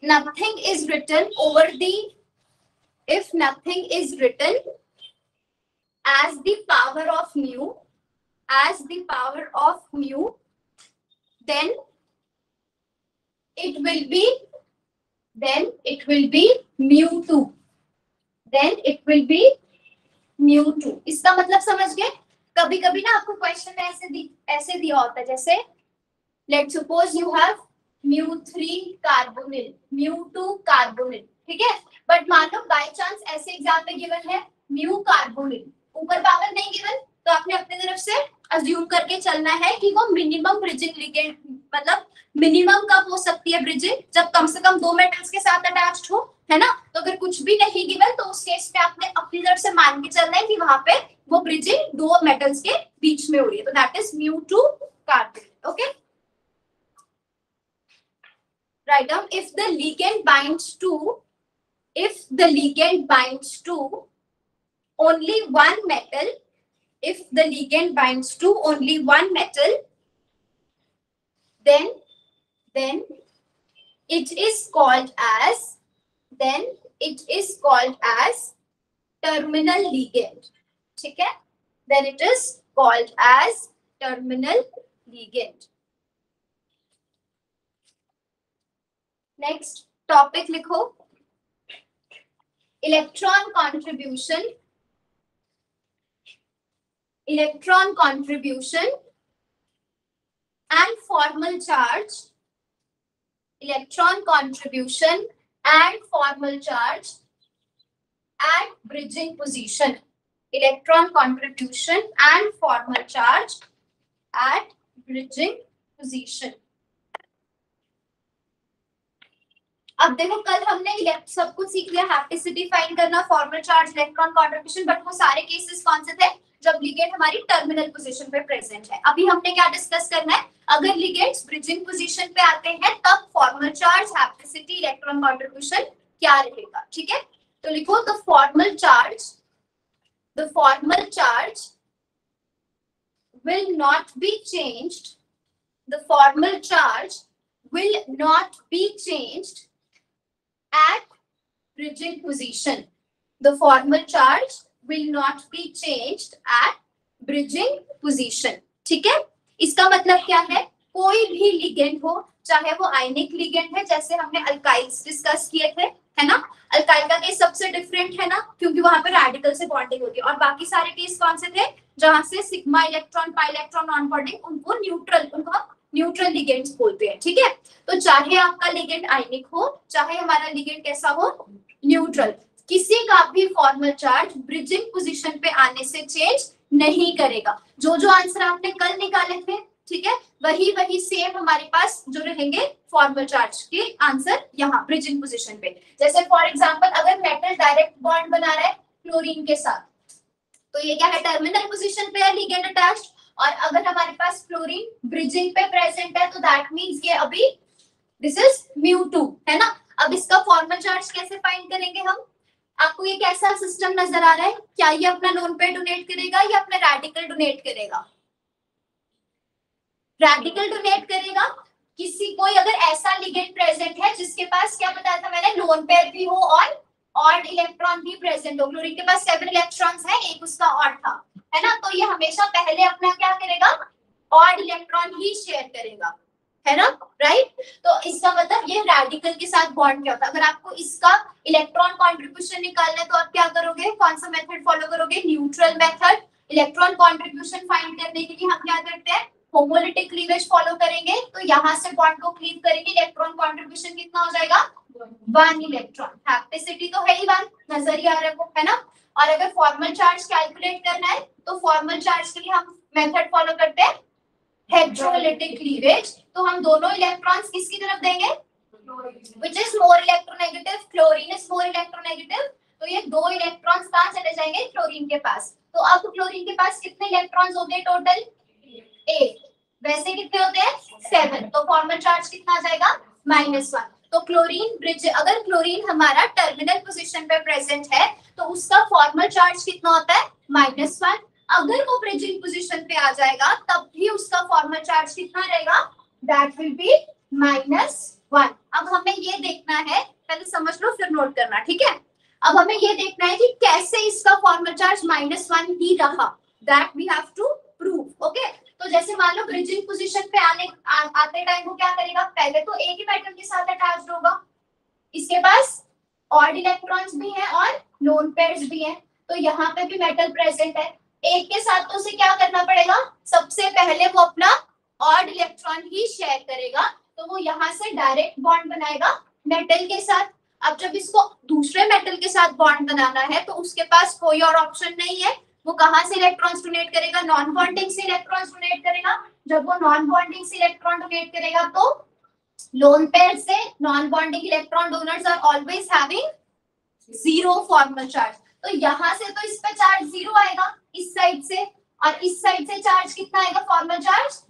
nothing is written over the, if nothing is written as the power of mu, as the power of mu, then it will be mu2, then it will be mu2। इसका मतलब समझ गए? कभी कभी ना आपको question में ऐसे दिया होता है, जैसे let suppose you have mu3 carbonyl, mu2 carbonyl, ठीक है। बट मान लो बाय चांस ऐसे एग्जाम में गिवन है mu कार्बोनिल, ऊपर पावर नहीं गिवन, तो आपने अपनी तरफ से अज्यूम करके चलना है कि वो मिनिमम ब्रिजिंग लिगेंड, मतलब मिनिमम कब हो सकती है ब्रिजिंग, जब कम से कम 2 मेटल्स के साथ अटैच्ड हो, है ना। तो अगर कुछ भी नहीं गिवन तो उस केस में आपने अपनी तरफ से मान के चलना है कि वहां पे वो ब्रिजिंग 2 मेटल्स के बीच में हो रही है, तो that is mu2 carbonyl. Okay, write down if the ligand binds to only one metal, if the ligand binds to only one metal, then it is called as terminal ligand, ठीक है, then it is called as terminal ligand। Next topic लिखो, electron contribution and formal charge, electron contribution and formal charge at bridging position, electron contribution and formal charge at bridging position. अब देखो कल हमने सब कुछ सीख लिया, हैप्टिसिटी फाइंड करना, formal charge, electron contribution, but वो सारे केसेस कौन से थे, जब लिगेंड हमारी टर्मिनल पोजीशन पे प्रेजेंट है। अभी हमने क्या डिस्कस करना है, अगर लिगेंड्स ब्रिजिंग पोजीशन पे आते हैं तब फॉर्मल चार्ज, हैप्टिसिटी, इलेक्ट्रॉन कंट्रीब्यूशन क्या रहेगा, ठीक है। तो लिखो the formal charge will not be changed, the formal charge will not be changed at bridging position, the formal charge will not be changed at bridging position, ठीक है। इसका मतलब क्या है, कोई भी लिगेंड हो, चाहे वो आयनिक लिगेंड है, जैसे हमने अल्काइल्स डिस्कस किए थे, है ना। अल्काइल का केस सबसे डिफरेंट है ना, क्योंकि वहां पे रेडिकल से बॉन्डिंग होती है, और बाकी सारे केस कौन से थे, जहां से sigma electron, pi electron non bonding, उनको न्यूट्रल लिगेंड्स बोलते हैं, ठीक है। तो चाहे आपका लिगेंड आयनिक हो, चाहे हमारा लिगेंड कैसा हो, न्यूट्रल, किसी का भी फॉर्मल चार्ज ब्रिजिंग पोजीशन पे आने से चेंज नहीं करेगा। जो आंसर आपने कल निकाले थे, ठीक है, वही सेम हमारे पास जो रहेंगे फॉर्मल चार्ज के आंसर यहाँ ब्रिजिंग पोजीशन पे। जैसे फॉर एग्जांपल अगर मेटल डायरेक्ट बॉन्ड बना रहा है क्लोरीन के साथ, तो ये क्या है, टर्मिनल पोजीशन पे है लिगेंड अटैच्ड, और अगर हमारे पास क्लोरीन ब्रिजिंग पे प्रेजेंट है तो दैट मींस ये अभी दिस इज mu2, है ना। अब इसका फॉर्मल चार्ज कैसे फाइंड करेंगे हम, आपको ये कैसा सिस्टम नजर आ रहा है, क्या ये अपना लोन पेयर डोनेट करेगा या अपना रेडिकल डोनेट करेगा, रेडिकल डोनेट करेगा। किसी कोई अगर ऐसा लिगेंड प्रेजेंट है जिसके पास, क्या बताया था मैंने, लोन पेयर भी हो और ऑड इलेक्ट्रॉन भी प्रेजेंट हो, क्लोरीन के पास 7 इलेक्ट्रॉन्स है, एक उसका ऑड था, है ना, तो ये हमेशा पहले अपना क्या करेगा, ऑड इलेक्ट्रॉन ही शेयर करेगा, है ना, राइट। तो इसका मतलब ये रेडिकल के साथ बॉन्ड क्या होता है। अगर आपको इसका इलेक्ट्रॉन कंट्रीब्यूशन निकालना है तो आप क्या करोगे, कौन सा मेथड फॉलो करोगे, neutral method. Electron contribution find करने के लिए हम क्या करते हैं, होमोलिटिक क्लीवेज फॉलो करेंगे, तो यहाँ से बॉन्ड को क्लीव करेंगे, इलेक्ट्रॉन कंट्रीब्यूशन कितना हो जाएगा, 1 इलेक्ट्रॉन, हैप्टिसिटी तो है ही 1, नजर ही आ रहा है ना। और अगर फॉर्मल चार्ज कैलकुलेट करना है तो फॉर्मल चार्ज के लिए हम मेथड फॉलो करते हैं हेटेरोलिटिक क्लीवेज, तो हम दोनों इलेक्ट्रॉन्स किसकी तरफ देंगे, which is more electronegative, chlorine is more electronegative, तो ये 2 इलेक्ट्रॉन्स कहां चले जाएंगे, क्लोरीन के पास। तो अब क्लोरीन के पास कितने इलेक्ट्रॉन्स हो गए टोटल, 8, वैसे कितने होते हैं 7, तो फॉर्मल चार्ज कितना आ जाएगा, -1। तो क्लोरीन ब्रिज, अगर क्लोरीन हमारा टर्मिनल पोजीशन पे प्रेजेंट है तो उसका फॉर्मल चार्ज कितना होता है, -1। अगर वो ब्रिजिंग पोजीशन पे आ जाएगा तब भी उसका फॉर्मल चार्ज कितना रहेगा, दैट विल बी -1। 1। अब हमें ये देखना है, पहले समझ लो फिर नोट करना, ठीक है। अब हमें ये देखना है कि कैसे इसका फॉर्मल चार्ज -1 ही रहा, that we have to prove. Okay, तो जैसे मान लो ब्रिजिंग पोजीशन पे आते टाइम वो क्या करेगा, पहले तो एक ही मेटल के साथ अटैच्ड होगा, इसके पास ऑड इलेक्ट्रॉन्स भी हैं और लोन पेयर्स भी हैं, तो यहाँ पे भी मेटल प्रेजेंट है। एक के साथ तो उसे क्या करना पड़ेगा, सबसे पहले वो अपना ऑड इलेक्ट्रॉन ही शेयर करेगा, तो वो यहाँ से डायरेक्ट बॉन्ड बनाएगा मेटल के साथ। अब जब इसको दूसरे मेटल के साथ बॉन्ड बनाना है तो उसके पास कोई और ऑप्शन नहीं है, वो कहाँ से इलेक्ट्रॉन्स डोनेट करेगा, नॉन बॉन्डिंग से इलेक्ट्रॉन्स डोनेट करेगा। जब वो नॉन बॉन्डिंग से इलेक्ट्रॉन डोनेट करेगा तो लोन पेयर से non bonding electron donors are always having zero formal charge, तो यहाँ से तो इस पे चार्ज जीरो आएगा इस साइड से, और इस साइड से चार्ज कितना आएगा फॉर्मल चार्ज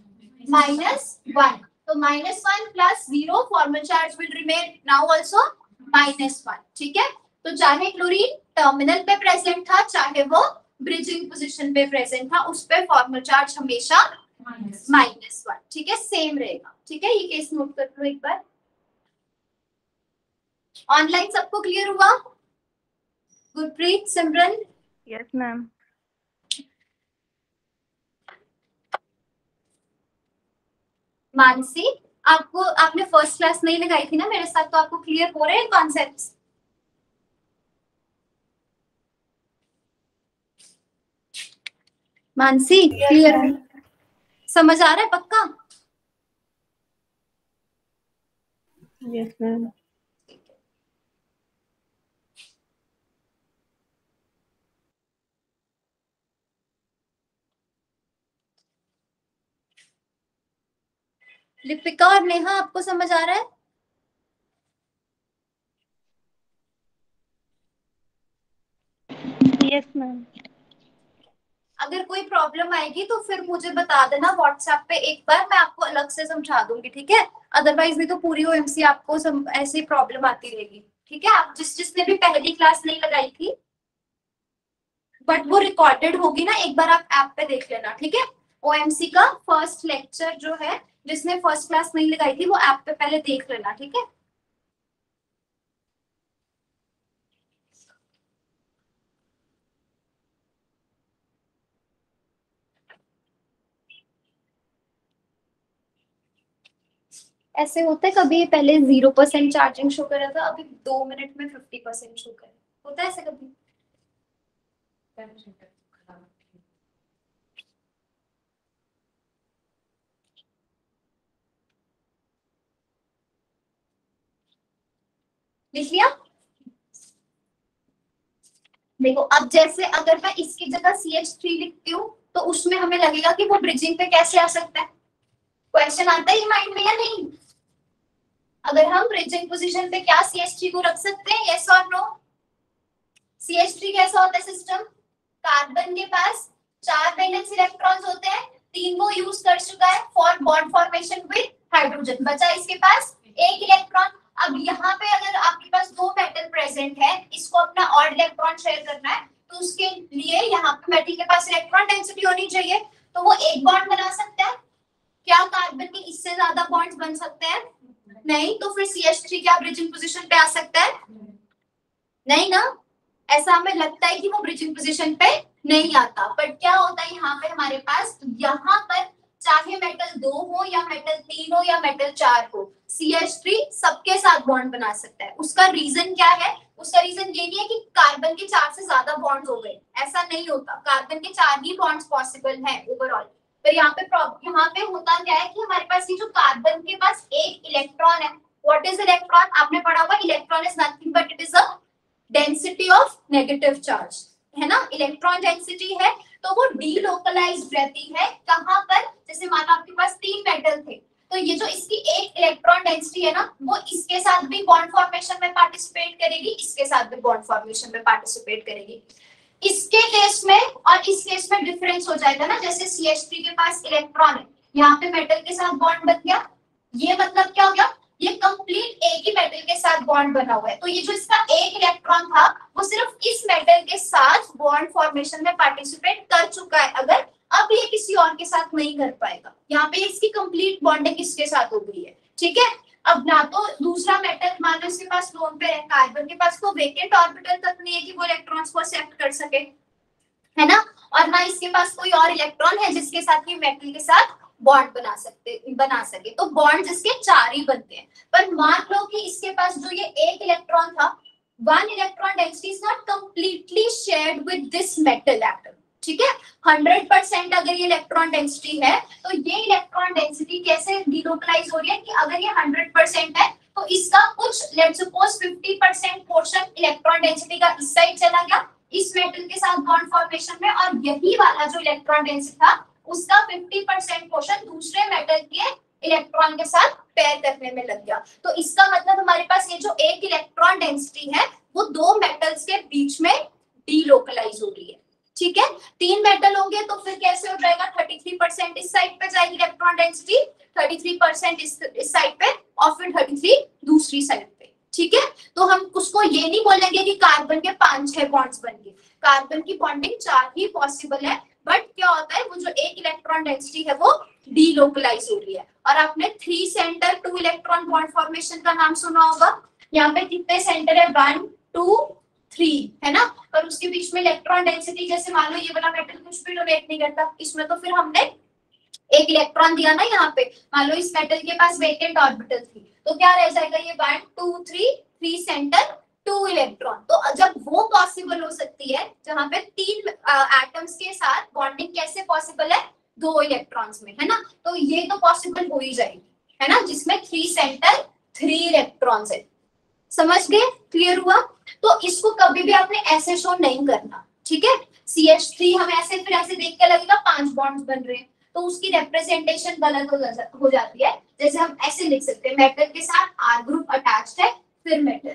-1, तो -1 plus 0 formal charge will remain now also -1, ठीक है। तो चाहे क्लोरीन टर्मिनल पे प्रेजेंट था, चाहे वो ब्रिजिंग पोजीशन पे प्रेजेंट था, उस पे फॉर्मल चार्ज हमेशा -1, ठीक है, सेम रहेगा, ठीक है। ये केस नोट कर लो एक बार। ऑनलाइन सबको क्लियर हुआ? गुरप्रीत, सिमरन? Yes ma'am. मानसी, आपको आपने फर्स्ट क्लास नहीं लगाई थी ना मेरे साथ, तो आपको क्लियर हो रहे हैं कॉन्सेप्ट्स? मानसी क्लियर है, समझ आ रहा है पक्का? Yes ma'am. लिपिका और नेहा, आपको समझ आ रहा है? Yes ma'am. अगर कोई प्रॉब्लम आएगी तो फिर मुझे बता देना व्हाट्सएप पे, एक बार मैं आपको अलग से समझा दूंगी, ठीक है। अदरवाइज नहीं तो पूरी ओएमसी आपको ऐसी प्रॉब्लम आती रहेगी, ठीक है। आप जिसने भी पहली क्लास नहीं लगाई थी, बट वो रिकॉर्डेड होगी ना, एक बार आप ऐप पे देख लेना, ठीक है। ओएमसी का फर्स्ट लेक्चर जो है, जिसने फर्स्ट क्लास नहीं लगाई थी वो ऐप पे पहले देख लेना, ठीक है। ऐसे होता है कभी, पहले 0% चार्जिंग शो कर रहा था, अभी 2 मिनट में 50% शो कर रहा है, होता है ऐसे कभी? लिख लिया? देखो अब जैसे अगर मैं इसकी जगह CH3 लिखती हूँ तो उसमें हमें लगेगा कि वो ब्रिजिंग पे कैसे आ सकता है, क्वेश्चन आता है माइंड में या नहीं? अगर हम ब्रिजिंग पोजीशन पे क्या CH3 को रख सकते हैं, यस और नो? CH3 कैसा होता है सिस्टम, कार्बन के पास 4 वैलेंस इलेक्ट्रॉन्स होते हैं, 3 वो यूज कर चुका है for bond formation with hydrogen, बचा इसके पास एक इलेक्ट्रॉन। अब यहाँ पे अगर आपके पास 2 मेटल प्रेजेंट है, इसको अपना ऑड इलेक्ट्रॉन शेयर करना है, तो उसके लिए यहाँ पे मेटल के पास इलेक्ट्रॉन डेंसिटी होनी चाहिए, तो वो एक बॉन्ड बना सकता है। क्या कार्बन के इससे ज्यादा बॉन्ड्स बन सकते हैं? नहीं, तो फिर CH3 क्या ब्रिजिंग पोजीशन पे आ सकता है? नहीं ना, ऐसा हमें लगता है कि वो ब्रिजिंग पोजीशन पे नहीं आता, बट क्या होता है यहाँ पे हमारे पास, यहाँ पर चाहे मेटल 2 हो या मेटल 3 हो या मेटल 4 हो, CH3 सबके साथ बॉन्ड बना सकता है। उसका रीजन क्या है? उसका रीजन ये नहीं है कि कार्बन के 4 से ज्यादा बॉन्ड्स हो गए, ऐसा नहीं होता, कार्बन के 4 ही बॉन्ड्स पॉसिबल है ओवरऑल। पर यहाँ पे होता क्या है कि हमारे पास ये जो कार्बन के पास एक इलेक्ट्रॉन है, व्हाट इज इलेक्ट्रॉन? आपने पढ़ा होगा, electron is nothing but it is a density of negative charge, है ना। इलेक्ट्रॉन डेंसिटी है तो वो डीलोकलाइज्ड रहती है, कहां पर? जैसे मान लो आपके पास 3 मेटल थे, तो ये जो इसकी एक इलेक्ट्रॉन डेंसिटी है ना, वो इसके साथ भी बॉन्ड फॉर्मेशन में पार्टिसिपेट करेगी, इसके साथ भी बॉन्ड फॉर्मेशन में पार्टिसिपेट करेगी। इसके केस में और इस केस में डिफरेंस हो जाएगा ना, जैसे CH3 के पास इलेक्ट्रॉन है, यहाँ पे मेटल के साथ बॉन्ड बन गया, ये मतलब क्या हो गया, ये कंप्लीट एक ही मेटल के साथ बॉन्ड बना हुआ है, तो ये जो इसका एक इलेक्ट्रॉन था वो सिर्फ इस मेटल के साथ बॉन्ड फॉर्मेशन में पार्टिसिपेट कर चुका है, अगर अब ये किसी और के साथ नहीं कर पाएगा, यहाँ पे इसकी कंप्लीट बॉन्डिंग इसके साथ हो गई है, ठीक है। अब ना तो दूसरा मेटल मान लो इसके पास लोन पे है, कार्बन के पास तो वेकेंट ऑर्बिटल तक नहीं है कि वो इलेक्ट्रॉन्स को एक्सेप्ट कर सके, है ना, और ना इसके पास कोई और इलेक्ट्रॉन है जिसके साथ ये मेटल के साथ बॉन्ड बना सके, तो बॉन्ड इसके 4 ही बनते हैं। पर मान लो कि इसके पास जो ये एक इलेक्ट्रॉन था, one electron density is not completely shared with this metal atom, ठीक है, 100% अगर ये इलेक्ट्रॉन डेंसिटी है, तो ये इलेक्ट्रॉन डेंसिटी कैसे डिलोकलाइज हो रही है कि अगर ये 100% है तो इसका कुछ let's suppose 50% portion electron density का इस साइड चला गया इस मेटल के साथ बॉन्ड फॉर्मेशन में, और यही वाला जो इलेक्ट्रॉन डेंसिटी था उसका 50% पोर्शन दूसरे मेटल के इलेक्ट्रॉन के साथ पेयर करने में लग गया। तो इसका मतलब हमारे पास ये जो एक इलेक्ट्रॉन डेंसिटी है वो दो मेटल्स के बीच में डीलोकलाइज हो रही है, ठीक है। 3 मेटल होंगे तो फिर कैसे हो जाएगा, 33% इस साइड पे जाएगी इलेक्ट्रॉन डेंसिटी, 33% इस साइड पे और फिर 33 दूसरी साइड पे, ठीक है। तो हम उसको ये नहीं बोलेंगे कि कार्बन के 5-6 बॉन्ड्स बन गए, कार्बन की बॉन्डिंग 4 ही पॉसिबल है, बट क्या होता है वो जो एक इलेक्ट्रॉन डेंसिटी है वो डीलोकलाइज हो रही है। और आपने 3 सेंटर 2 इलेक्ट्रॉन बॉन्ड फॉर्मेशन का नाम सुना होगा, यहाँ पे कितने सेंटर है, 1 2 3, है ना, और उसके बीच में इलेक्ट्रॉन डेंसिटी जैसे मान लो ये वाला मेटल कुछ भी डोनेट नहीं करता इसमें, तो फिर हमने एक इलेक्ट्रॉन दिया ना यहाँ पे, मान लो इस मेटल के पास वेकेंट ऑर्बिटल थी तो क्या रह जाएगा ये 1 2 3 सेंटर 2 इलेक्ट्रॉन। तो जब वो पॉसिबल हो सकती है जहाँ पे 3 एटम्स के साथ बॉन्डिंग कैसे पॉसिबल है, 2 इलेक्ट्रॉन्स में, है ना, तो ये तो पॉसिबल हो ही जाएगी, है ना, जिसमें 3 सेंटर 3 इलेक्ट्रॉन्स है। समझ गए, क्लियर हुआ। तो इसको कभी भी आपने ऐसे शो नहीं करना, ठीक है। CH3 हम ऐसे फिर ऐसे देख के लगेगा 5 बॉन्ड्स बन रहे हैं तो उसकी रिप्रेजेंटेशन गलत हो जाती है। जैसे हम ऐसे लिख सकते हैं मेटल के साथ R ग्रुप अटैच्ड है फिर मेटल,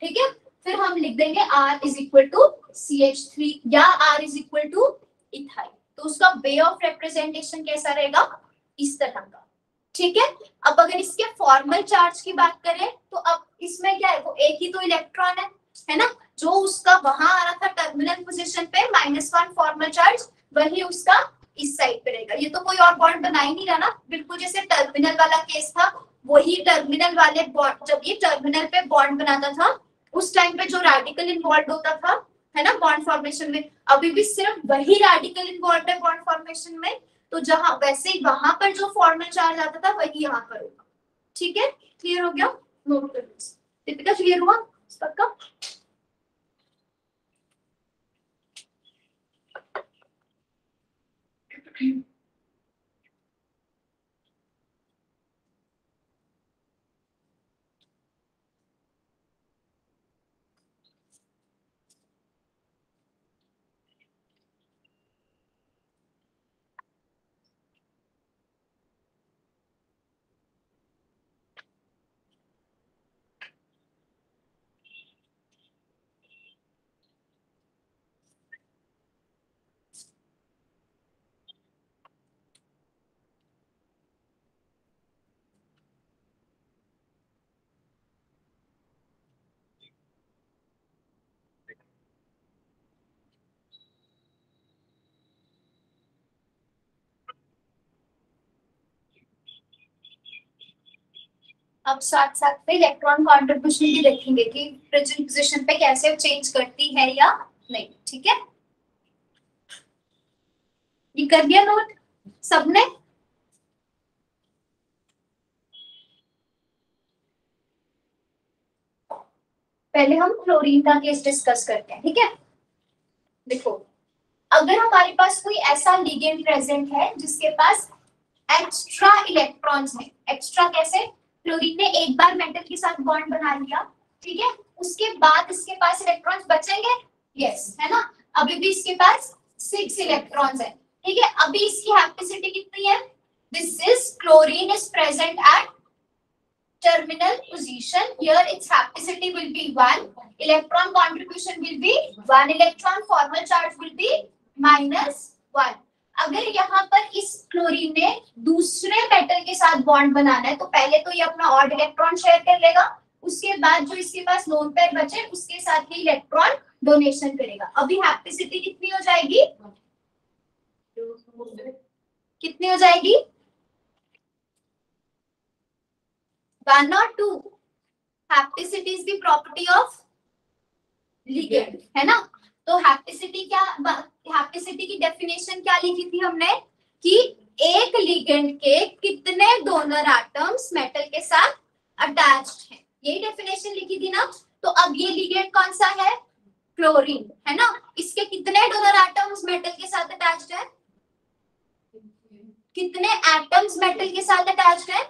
ठीक है, फिर हम लिख देंगे R is equal to CH3 या R is equal two ethyl, तो उसका वे ऑफ रिप्रेजेंटेशन कैसा रहेगा, इस तरह का, ठीक है। अब अगर इसके फॉर्मल चार्ज की बात करें तो अब इसमें क्या है, वो एक ही तो इलेक्ट्रॉन है ना, जो उसका वहां आ रहा था टर्मिनल पोजीशन पे -1 फॉर्मल चार्ज, वही उसका इस साइड पे रहेगा। ये तो कोई और बॉन्ड बना ही नहीं रहा ना, बिल्कुल जैसे टर्मिनल वाला केस था, वही टर्मिनल वाले बॉन्ड, जब ये टर्मिनल पे बॉन्ड बनाता था उस टाइम पे जो रेडिकल इन्वॉल्व होता था, है ना, बॉन्ड फॉर्मेशन में, अभी भी सिर्फ वही रेडिकल इन्वॉल्व है बॉन्ड फॉर्मेशन में, तो जहां वैसे ही वहां पर जो फॉर्मल चार्ज आता था वही यहाँ पर होगा, ठीक है, क्लियर हो गया, नोट कर लीजिए। दीपिका क्लियर हुआ सबका? अब साथ साथ में इलेक्ट्रॉन कंट्रीब्यूशन भी देखेंगे कि प्रेजेंट पोजीशन पे कैसे चेंज करती है या नहीं, ठीक है। ये कर दिया नोट सबने? पहले हम क्लोरीन का केस डिस्कस करते हैं, ठीक है। देखो, अगर हमारे पास कोई ऐसा लिगेंड प्रेजेंट है जिसके पास एक्स्ट्रा इलेक्ट्रॉन्स है, एक्स्ट्रा कैसे, क्लोरीन ने एक बार मेटल के साथ बॉन्ड बना लिया, ठीक है, उसके बाद इसके पास इलेक्ट्रॉन्स बचेंगे, यस, है ना, अभी भी इसके पास 6 इलेक्ट्रॉन्स है, ठीक है। अभी इसकी हैप्टिसिटी कितनी है, this is chlorine is present at terminal position, here its hapticity will be 1, electron contribution will be 1 electron, formal charge will be -1। अगर यहाँ पर इस क्लोरीन ने दूसरे मेटल के साथ बॉन्ड बनाना है तो पहले तो ये अपना ऑड इलेक्ट्रॉन शेयर कर लेगा, उसके बाद जो इसके पास लोन पेयर बचे उसके साथ ही इलेक्ट्रॉन डोनेशन करेगा। अभी हैप्टिसिटी कितनी हो जाएगी, कितनी हो जाएगी, 1 और 2, hapticity is the property of ligand, है ना। तो हैप्टिसिटी क्या, हैप्टिसिटी की डेफिनेशन क्या लिखी थी हमने कि एक लिगेंड के कितने डोनर एटम्स मेटल के साथ अटैच्ड हैं, यही डेफिनेशन लिखी थी ना। तो अब ये लिगेंड कौन सा है, क्लोरीन, है ना। इसके कितने डोनर एटम्स मेटल के साथ अटैच्ड है, कितने एटम्स मेटल के साथ अटैच्ड है,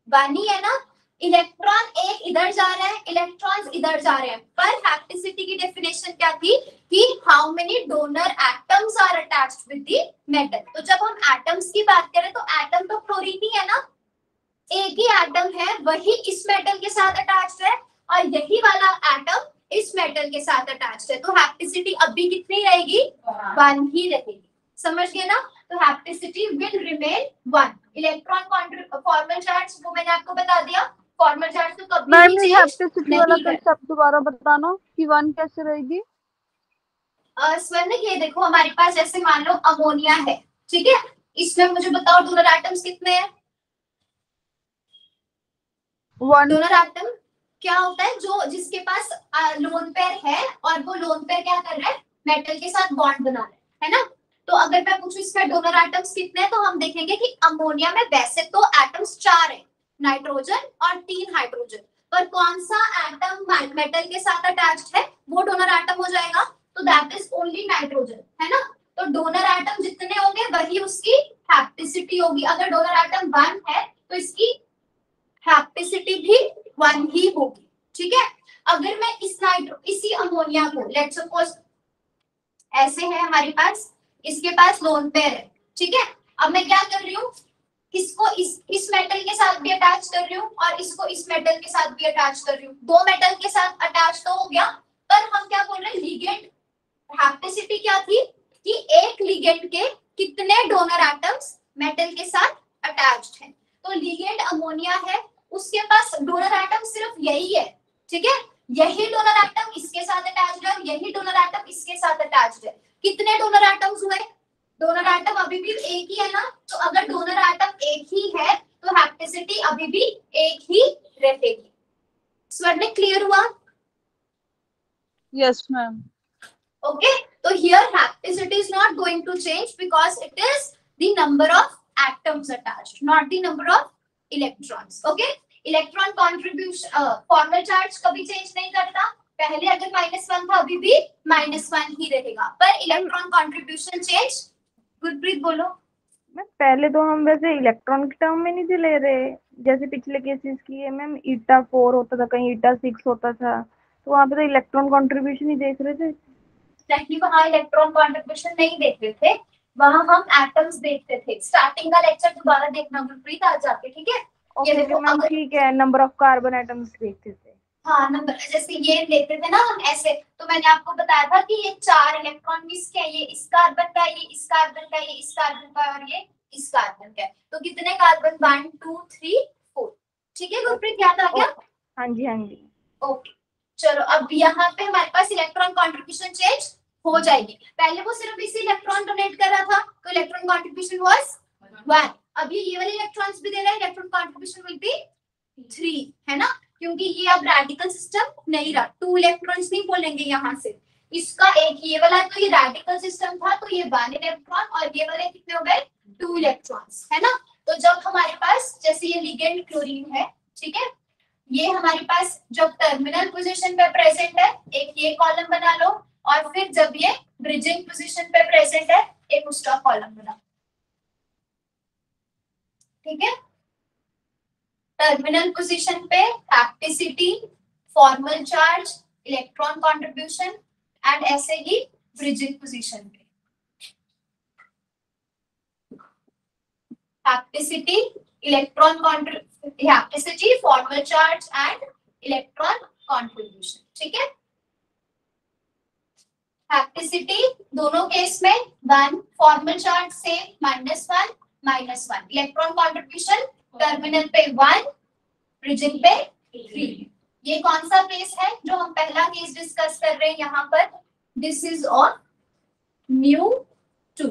1 ही है ना। इलेक्ट्रॉन एक इधर जा रहा है, इलेक्ट्रॉन्स इधर जा रहे हैं, पर हैप्टिसिटी की डेफिनेशन क्या थी कि how many donor atoms are attached with the metal. तो जब हम एटम्स की बात करें तो एटम तो क्लोरीन ही है ना, एक ही एटम है, वही इस मेटल के साथ अटैच्ड है और यही वाला एटम इस मेटल के साथ अटैच्ड है। तो हैप्टिसिटी अब भी कितनी रहेगी, 1 ही रहेगी, समझ गए ना। तो hapticity will remain 1। Electron formal charge वो मैंने आपको बता दिया, फॉर्मल चार्ज तो कभी मैम भी ये चेंज हैप्टिसिटी वाला नहीं कर। कंसेप्ट दोबारा बताना कि 1 कैसे रहेगी। स्वर्ण ये देखो हमारे पास जैसे मान लो अमोनिया है, ठीक है, इसमें मुझे बताओ डोनर एटम्स कितने हैं। 1। डोनर एटम क्या होता है, जो जिसके पास लोन पेयर है और वो लोन पेयर क्या कर रहा है, मेटल के साथ बॉन्ड बना रहा है ना। तो अगर मैं पूछूं इसमें डोनर एटम्स कितने हैं, तो हम देखेंगे कि अमोनिया में वैसे तो एटम्स 4 है, नाइट्रोजन और 3 हाइड्रोजन, पर कौन सा एटम मेटल के साथ अटैच्ड है वो डोनर एटम हो जाएगा, तो दैट इज ओनली नाइट्रोजन, है ना। तो डोनर एटम जितने होंगे वही उसकी हैप्टिसिटी होगी। अगर डोनर एटम 1 है तो इसकी हैप्टिसिटी भी 1 ही होगी, ठीक है। अगर मैं इसी अमोनिया को लेट्स सपोज ऐसे है हमारे पास, इसके पास लोन पेयर है, ठीक है। अब मैं क्या कर रही हूँ, इसको इस मेटल के साथ भी अटैच कर रही हूँ और इसको इस मेटल के साथ भी अटैच कर रही हूँ, 2 मेटल के साथ अटैच तो हो गया, पर हम क्या बोल रहे हैं, लिगेंड हैप्टिसिटी क्या थी कि एक लिगेंड के कितने डोनर एटम्स मेटल के साथ अटैच्ड हैं। तो लिगेंड अमोनिया है, उसके पास डोनर एटम सिर्फ यही है, ठीक है, यही डोनर एटम इसके साथ अटैच्ड है और यही डोनर एटम इसके साथ अटैच्ड है। कितने डोनर एटम्स हुए, डोनर एटम अभी भी एक ही है ना। तो अगर डोनर एटम एक ही है तो हैप्टिसिटी अभी भी एक ही रहेगी। स्वर्ण क्लियर हुआ? Yes ma'am. Okay, so here hapticity is not going to change because it is the number of atoms attached, not the number of electrons. Okay, electron contribution formal charge कभी change नहीं करता, पहले अगर -1 था अभी भी -1 ही रहेगा, पर इलेक्ट्रॉन कंट्रीब्यूशन चेंज। गुरप्रीत बोलो। मैम पहले तो हम वैसे इलेक्ट्रॉन के टर्म में नहीं थे ले रहे, जैसे पिछले केसेस की है मैम, ईटा 4 होता था, कहीं ईटा 6 होता था, तो वहाँ पे तो इलेक्ट्रॉन कंट्रीब्यूशन ही देख रहे थे। नहीं, वहाँ इलेक्ट्रॉन कंट्रीब्यूशन नहीं देखते थे, वहाँ हम एटम्स देखते थे। स्टार्टिंग का लेक्चर दोबारा देखना गुरप्रीत आज जाके, ठीक है। ये देखो मैम ठीक है, नंबर ऑफ कार्बन एटम्स देखते थे। हाँ, नंबर जैसे ये लेते थे ना हम ऐसे, तो मैंने आपको बताया था कि ये 4 इलेक्ट्रॉन किसके हैं, ये इस कार्बन का, ये इस कार्बन का, ये इस कार्बन का और ये इस कार्बन का है। तो कितने कार्बन, 1 2 3 4, ठीक है गुरप्रीत, याद आ गया? हाँ जी हाँ जी। ओके, चलो अब यहाँ पे हमारे पास इलेक्ट्रॉन कंट्रीब्यूशन चेंज हो जाएगी। पहले वो सिर्फ इसी इलेक्ट्रॉन डोनेट कर रहा था तो इलेक्ट्रॉन कंट्रीब्यूशन वाज 1, अब ये वाले इलेक्ट्रॉन्स भी दे रहा है, इलेक्ट्रॉन कंट्रीब्यूशन विल बी 3, है ना, क्योंकि ये अब रेडिकल सिस्टम नहीं रहा, 2 इलेक्ट्रॉन्स नहीं बोलेंगे यहाँ से, इसका एक ये वाला, तो ये रेडिकल सिस्टम था तो ये 1 इलेक्ट्रॉन और ये वाले कितने हो गए, 2 इलेक्ट्रॉन्स, है ना। तो जब हमारे पास जैसे ये लिगेंड क्लोरीन है, ठीक है, ये हमारे पास जब टर्मिनल पोजीशन पे प्रेजेंट है एक ये कॉलम बना लो, और फिर जब ये ब्रिजिंग पोजीशन पे प्रेजेंट है एक उसका कॉलम बना, ठीक है। टर्मिनल पोजीशन पे hapticity, formal charge, electron contribution and ऐसे ही ब्रिजिंग पोजीशन पे hapticity, electron hapticity, formal charge and electron contribution, ठीक है। हैप्टिसिटी दोनों केस में 1, फॉर्मल चार्ज से -1 -1, इलेक्ट्रॉन कंट्रीब्यूशन टर्मिनल पे 1, ब्रिजिंग पे 3। ये कौन सा केस है जो हम पहला केस डिस्कस कर रहे हैं यहाँ पर, दिस इज ऑन μ2।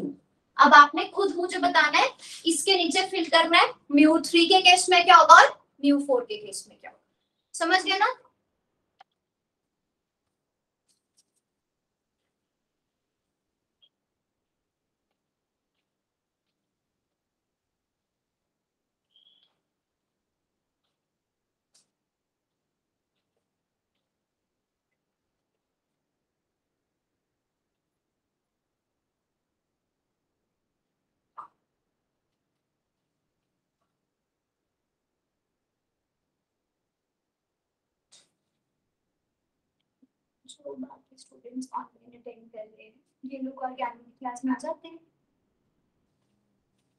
अब आपने खुद मुझे बताना है, इसके नीचे फिल करना है, μ3 के केस में क्या होगा और μ4 के केस में क्या होगा, समझ गए ना? जो बाकी स्टूडेंट्स ऑनलाइन अटेंड कर रहे हैं ये लोग ऑर्गेनिक क्लास में आ जाते हैं?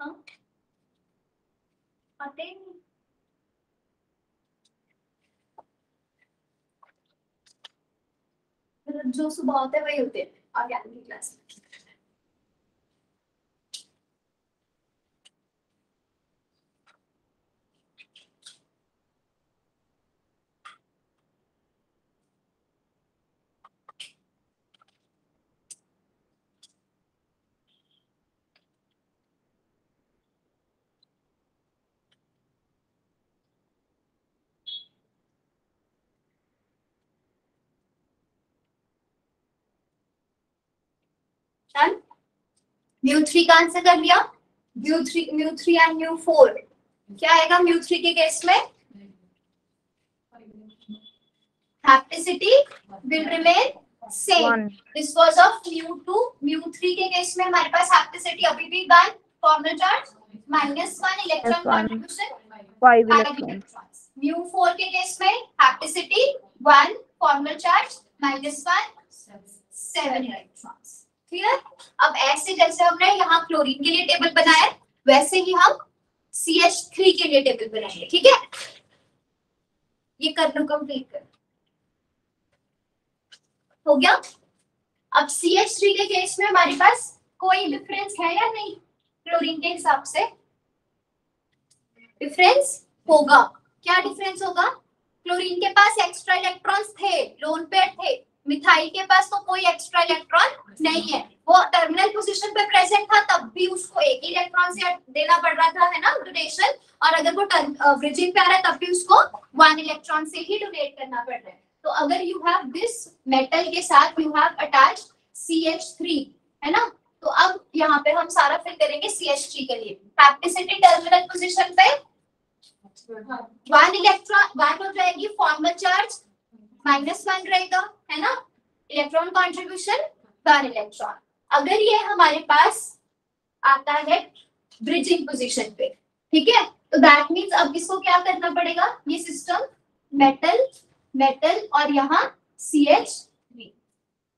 हाँ, आते ही नहीं। मतलब जो सुबह होते हैं वही होते हैं ऑर्गेनिक क्लास में। डन, μ3 का आंसर कर लिया। μ3 एंड μ4 क्या आएगा μ3 के केस में? Hapticity will remain same. One this was of μ2। μ3 के केस में हमारे पास हैप्टिसिटी अभी भी 1, formal charge -1, electron +1 contribution 5 5 electron. Electrons. μ4 के केस में hapticity 1, formal charge -1 7 electrons. Clear? अब ऐसे जैसे हमने यहाँ क्लोरीन के लिए टेबल बनाया वैसे ही हम CH3 के लिए टेबल बनाएंगे। ठीक है, ये कर लो, कंप्लीट कर, हो गया। अब CH3 के केस में हमारे पास कोई डिफरेंस है या नहीं? क्लोरीन के हिसाब से डिफरेंस होगा। क्या डिफरेंस होगा? क्लोरीन के पास एक्स्ट्रा इलेक्ट्रॉन्स थे, लोन पेयर थे। मिथाइल के पास तो कोई एक्स्ट्रा इलेक्ट्रॉन नहीं है, वो टर्मिनल पोजीशन पे प्रेजेंट था तब भी उसको एक ही इलेक्ट्रॉन से देना पड़ रहा था, है ना, डोनेशन। और अगर वो ब्रिजिंग पे आ रहा है तब भी उसको 1 इलेक्ट्रॉन से ही डोनेट करना पड़ रहा है। तो अगर यू हैव दिस मेटल के साथ यू हैव अटैच्ड CH3, है ना, तो अब यहाँ पे हम सारा फिल करेंगे CH3 के लिए। हैप्टिसिटी टर्मिनल पोजीशन पे 1 इलेक्ट्रॉन 1 हो जाएगी, फॉर्मल चार्ज -1 रहेगा, है ना, इलेक्ट्रॉन कंट्रीब्यूशन 1 इलेक्ट्रॉन। अगर ये हमारे पास आता है ब्रिजिंग पोजीशन पे, ठीक है, तो दैट मींस अब इसको क्या करना पड़ेगा? ये सिस्टम मेटल मेटल और यहाँ CH3,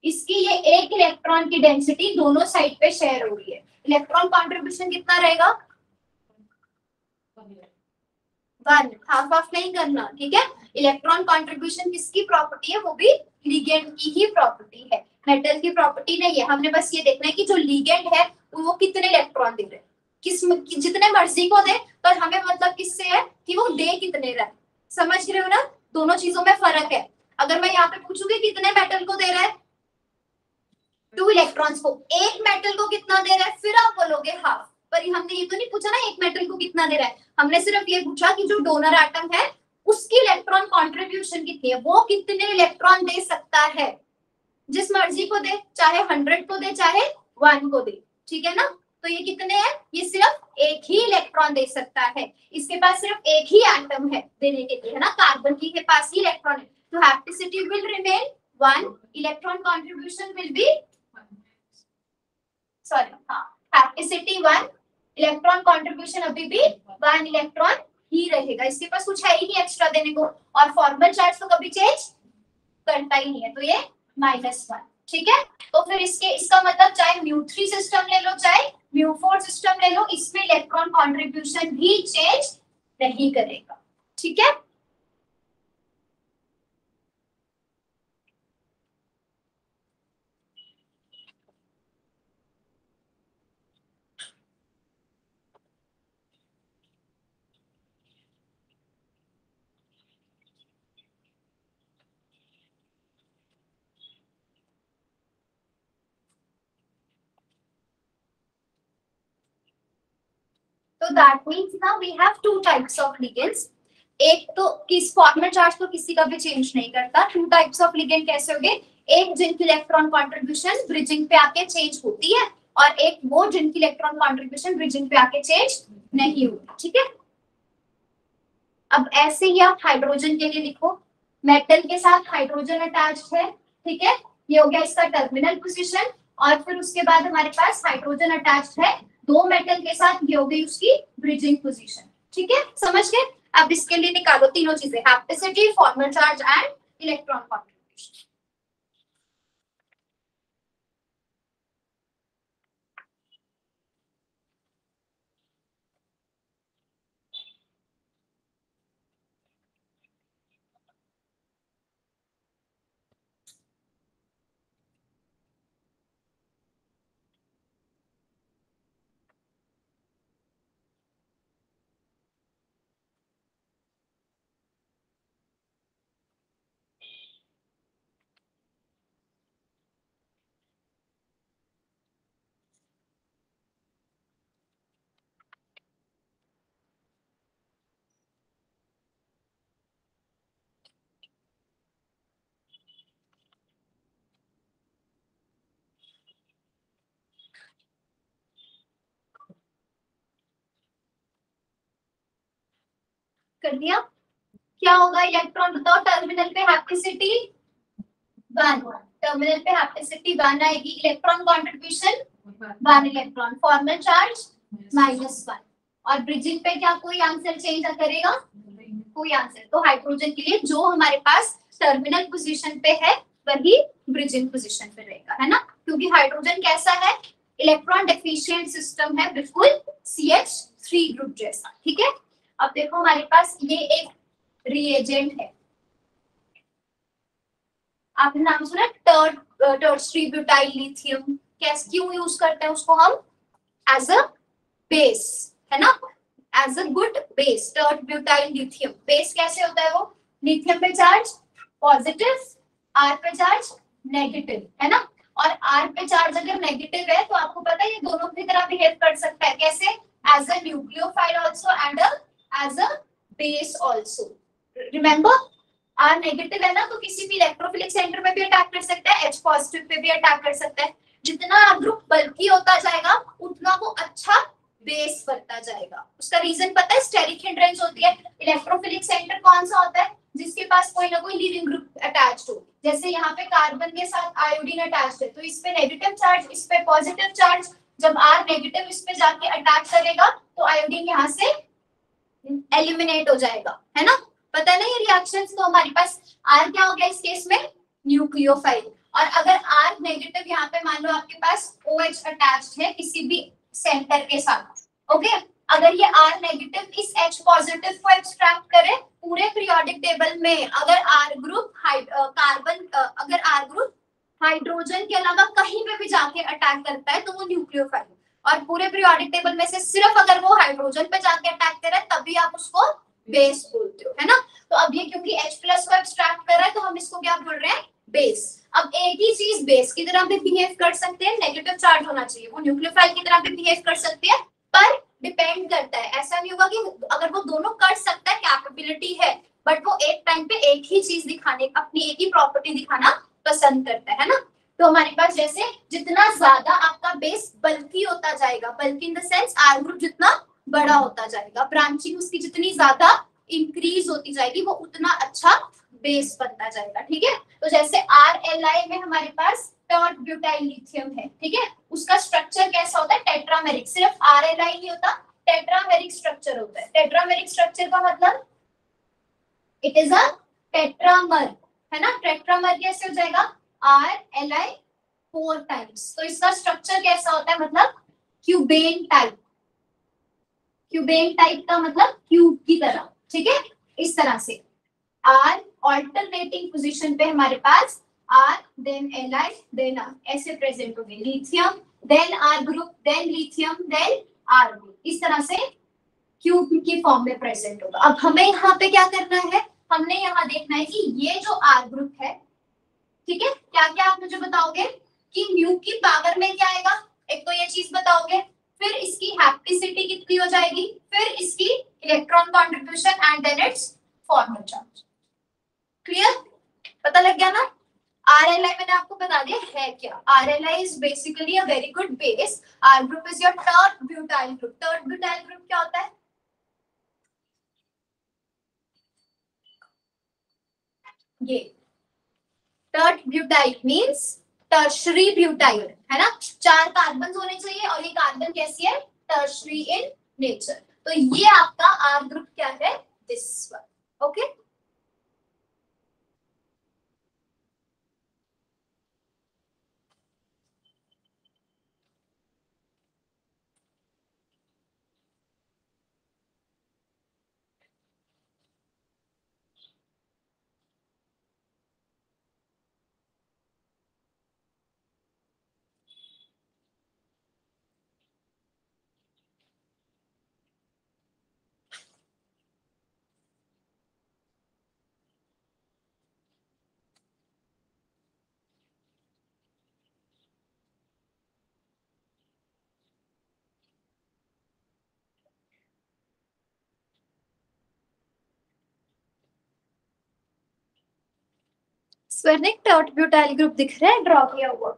इसकी ये एक इलेक्ट्रॉन की डेंसिटी दोनों साइड पे शेयर हो रही है। इलेक्ट्रॉन कंट्रीब्यूशन कितना रहेगा? 1, हाफ ऑफ नहीं करना, ठीक है। इलेक्ट्रॉन कंट्रीब्यूशन किसकी प्रॉपर्टी है? वो भी लिगेंड की ही प्रॉपर्टी है, मेटल की प्रॉपर्टी नहीं है। हमने बस ये देखना है कि जो लिगेंड है वो कितने इलेक्ट्रॉन दे रहे हैं, जितने मर्जी को दे, पर हमें मतलब किससे है कि वो दे कितने रहा है। समझ रहे हो ना? दोनों चीजों में फर्क है। अगर मैं यहाँ पे पूछूंगी कितने मेटल को दे रहा है, 2 इलेक्ट्रॉन्स को, एक मेटल को कितना दे रहा है, फिर आप बोलोगे हाफ। पर हमने ये तो नहीं पूछा ना एक मेटल को कितना दे रहा है, हमने सिर्फ ये पूछा कि जो डोनर एटम है उसकी इलेक्ट्रॉन कंट्रीब्यूशन कितनी है, वो कितने इलेक्ट्रॉन दे सकता है। जिस मर्जी को दे, चाहे 100 को दे चाहे 1 को दे, ठीक है ना। तो ये कितने हैं? ये सिर्फ एक ही इलेक्ट्रॉन दे सकता है, इसके पास सिर्फ एक ही एटम है देने के लिए, है ना, कार्बन की के पास ही इलेक्ट्रॉन है। तो hapticity will remain 1, electron contribution will be hapticity 1, electron contribution अभी भी 1 इलेक्ट्रॉन ही रहेगा, इसके पास कुछ है ही नहीं एक्स्ट्रा देने को। और फॉर्मल चार्ज तो कभी चेंज करता ही नहीं है, तो ये -1, ठीक है। तो फिर इसका मतलब चाहे μ3 सिस्टम ले लो चाहे μ4 सिस्टम ले लो, इसमें इलेक्ट्रॉन कंट्रीब्यूशन भी चेंज नहीं करेगा, ठीक है। So that means now we have 2 types of ligands. एक तो किस फॉर्मल चार्ज तो किसी का भी चेंज नहीं करता। टू टाइप्स ऑफ लिगेंड कैसे होंगे, एक जिनकी इलेक्ट्रॉन कंट्रीब्यूशन ब्रिजिंग पे आके चेंज होती है और एक वो जिनकी इलेक्ट्रॉन कंट्रीब्यूशन ब्रिजिंग पे आके चेंज नहीं होती। ठीक है, अब ऐसे ही आप हाइड्रोजन के लिए लिखो, मेटल के साथ हाइड्रोजन अटैच्ड है, ठीक है, ये हो गया इसका टर्मिनल पोजीशन। और फिर उसके बाद हमारे पास हाइड्रोजन अटैच्ड है दो मेटल के साथ, ये हो गई उसकी ब्रिजिंग पोजीशन। ठीक है, समझ गए। अब इसके लिए निकालो तीनों चीजें, hapticity, formal charge and electron contribution. कर दिया, क्या होगा इलेक्ट्रॉन बताओ, टर्मिनल पे हैप्टिसिटी 1, टर्मिनल पे हैप्टिसिटी 1 आएगी, electron contribution 1 electron, formal charge -1। और ब्रिजिंग पे क्या कोई आंसर चेंज करेगा, कोई आंसर, तो हाइड्रोजन के लिए जो हमारे पास टर्मिनल पोजीशन पे है वही ब्रिजिंग पोजीशन पे रहेगा, है ना, क्योंकि हाइड्रोजन कैसा है, इलेक्ट्रॉन डेफिशिएंट सिस्टम है, बिल्कुल CH3 ग्रुप जैसा। ठीक है, अब देखो हमारे पास ये एक रिएजेंट है, आपने नाम सुना टर्शरी ब्यूटाइल लिथियम, कैसे क्यों यूज करते हैं उसको हम, एज अ बेस, है ना, as a good base. Tert butyl lithium base कैसे होता है, वो लिथियम पे चार्ज पॉजिटिव, आर पे चार्ज नेगेटिव, है ना, और आर पे चार्ज अगर नेगेटिव है तो आपको पता है ये दोनों की तरह बिहेव कर सकता है, कैसे, as a nucleophile also and as a base also. Remember, R negative है ना, तो किसी भी इलेक्ट्रोफिलिक सेंटर पे भी अटैक कर सकता है, H पॉजिटिव पे भी अटैक कर सकता है। जितना आर ग्रुप बल्की होता जाएगा उतना वो अच्छा बेस बनता जाएगा। उसका रीजन पता है, स्टेरिक हिंड्रेंस होती है। इलेक्ट्रोफिलिक सेंटर कौन सा होता है, जिसके पास कोई ना कोई लीविंग ग्रुप अटैच्ड हो, जैसे यहाँ पे कार्बन के साथ आयोडीन अटैच्ड है तो इस पे नेगेटिव चार्ज, इस पे पॉजिटिव चार्ज, जब आर नेगेटिव इस पे जाके अटैक करेगा तो आयोडीन यहाँ से एलिमिनेट हो जाएगा, है ना, पता है ना ये रिएक्शंस। तो हमारे पास आर क्या हो गया इस केस में, न्यूक्लियोफाइल। और अगर आर नेगेटिव यहाँ पे मान लो आपके पास OH अटैच्ड है किसी भी सेंटर के साथ, ओके, अगर ये आर नेगेटिव इस H पॉजिटिव को एक्सट्रैक्ट करे पूरे पीरियोडिक टेबल में, अगर आर ग्रुप कार्बन अगर आर ग्रुप हाइड्रोजन के अलावा कहीं पे भी जाके अटैक करता है तो वो न्यूक्लियोफाइल, और पूरे पीरियोडिक टेबल में से सिर्फ अगर वो हाइड्रोजन पे जाके अटैक करे तभी आप उसको बेस बोलते हो, है ना। तो अब ये क्योंकि H प्लस को एक्सट्रैक्ट कर रहा है तो हम इसको क्या बोल रहे हैं, बेस। अब एक ही चीज बेस की तरह भी बिहेव कर सकते हैं, नेगेटिव चार्ज होना चाहिए, वो न्यूक्लियोफाइल की तरह भी बिहेव कर सकते हैं, पर डिपेंड करता है, ऐसा नहीं होगा कि अगर वो दोनों कर सकता है, कैपेबिलिटी है, बट वो एक टाइम पे एक ही चीज दिखाने, अपनी एक ही प्रॉपर्टी दिखाना पसंद करता है ना। तो हमारे पास जैसे जितना ज्यादा आपका बेस बल्की होता जाएगा, bulky in the sense R group जितना बड़ा होता जाएगा, ब्रांचिंग उसकी जितनी ज्यादा इंक्रीज होती जाएगी वो उतना अच्छा बेस बनता जाएगा। ठीक है, तो जैसे RLi में हमारे पास टर्ट ब्यूटाइल लिथियम है, ठीक है, उसका स्ट्रक्चर कैसा होता है, टेट्रामेरिक। सिर्फ RLi नहीं होता, टेट्रामेरिक स्ट्रक्चर होता है। टेट्रामेरिक स्ट्रक्चर का मतलब इट इज अ टेट्रामर, है ना। टेट्रामर कैसे हो जाएगा, RLi 4 टाइम्स। तो इसका स्ट्रक्चर कैसा होता है, मतलब क्यूबेन टाइप। क्यूबेन टाइप का मतलब क्यूब की तरह, ठीक है, इस तरह से। R ऑल्टरनेटिंग पोजीशन पे हमारे पास R then Li then R ऐसे प्रेजेंट होंगे, lithium then R group then lithium then R group, इस तरह से क्यूब की फॉर्म में प्रेजेंट होगा। अब हमें यहाँ पे क्या करना है, हमने यहाँ देखना है कि ये जो R ग्रुप है, ठीक है, क्या क्या आप मुझे बताओगे कि म्यू की पावर में क्या आएगा, एक तो ये चीज बताओगे, फिर इसकी हैप्टिसिटी कितनी हो जाएगी, फिर इसकी electron contribution and then its formal charge. Clear? पता लग गया ना? RLI मैंने आपको बता दिया है क्या। RLI is basically a very good base. R group is your tert butyl group. Tert butyl group क्या होता है? ये tert butyl means tertiary butyl, है ना? 4 कार्बन होने चाहिए और ये कार्बन कैसी है? Tertiary in nature. तो ये आपका R ग्रुप क्या है? This one. Okay, Swarnik tert butyl group दिख रहा है ड्रॉ किया हुआ?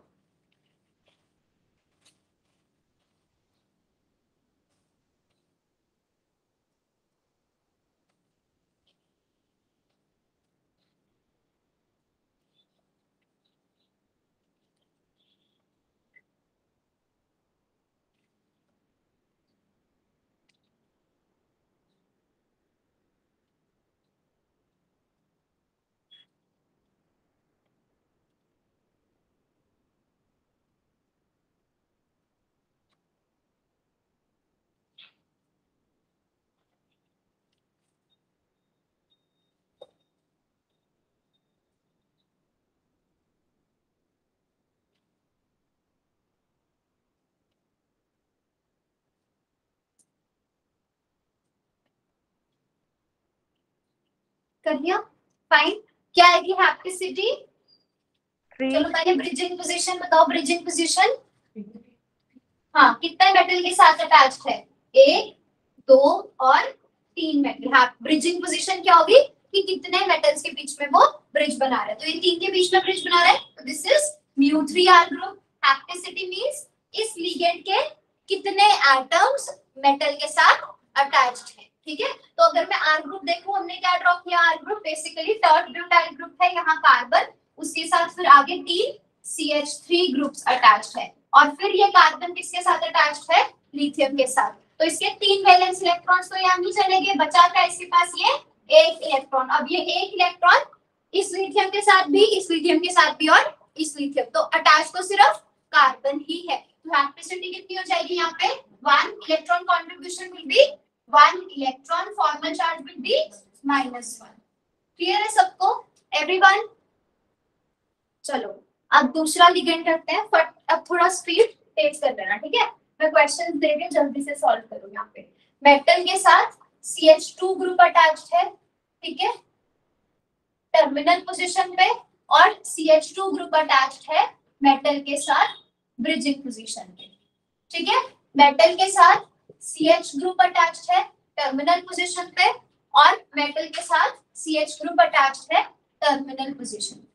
कर दिया? फाइन। क्या आएगी हैप्टिसिटी? 3 चलो पहले ब्रिजिंग पोजीशन बताओ। ब्रिजिंग पोजीशन, हाँ, कितने मेटल के साथ अटैच्ड है? 1, 2 और 3 मेटल। हाँ, ब्रिजिंग पोजीशन क्या होगी कि कितने मेटल्स के बीच में वो ब्रिज बना रहा है। तो ये 3 के बीच में ब्रिज बना रहा है, तो this is μ3R group. Hapticity means इस लिगेंड के कितने एटम्स मेटल के साथ अटैच्ड है। ठीक है, तो अगर मैं R ग्रुप देखूं, हमने क्या ड्रॉ किया? R group basically tert butyl group है, यहाँ कार्बन, उसके साथ फिर आगे 3 CH3 ग्रुप्स अटैच्ड है, और फिर ये कार्बन किसके साथ अटैच्ड है? लिथियम के साथ। तो इसके 3 वैलेंस इलेक्ट्रॉन्स तो यहाँ नहीं चलेंगे, बचा क्या इसके पास? ये 1 इलेक्ट्रॉन। अब ये 1 इलेक्ट्रॉन इस लिथियम के साथ भी, इस लिथियम के साथ भी और इस लिथियम, तो अटैच तो सिर्फ कार्बन ही है। तो हैप्टिसिटी कितनी हो जाएगी यहाँ पे? 1 electron contribution will be 1 electron, formal charge will be -1। Clear है सबको? एवरीवन? चलो अब दूसरा लिगेंड करते हैं, बट अब थोड़ा स्पीड तेज कर लेना, ठीक है? मैं क्वेश्चंस दे के जल्दी से सॉल्व करूँ। यहाँ पे मेटल के साथ CH2 ग्रुप अटैच्ड है, ठीक है, टर्मिनल पोजीशन पे, और CH2 ग्रुप अटैच्ड है मेटल के साथ ब्रिजिंग पोजीशन पे। ठीक है, मेटल के साथ CH ग्रुप अटैच्ड है टर्मिनल पोजीशन पे, और मेटल के साथ CH ग्रुप अटैच्ड है टर्मिनल पोजीशन पे।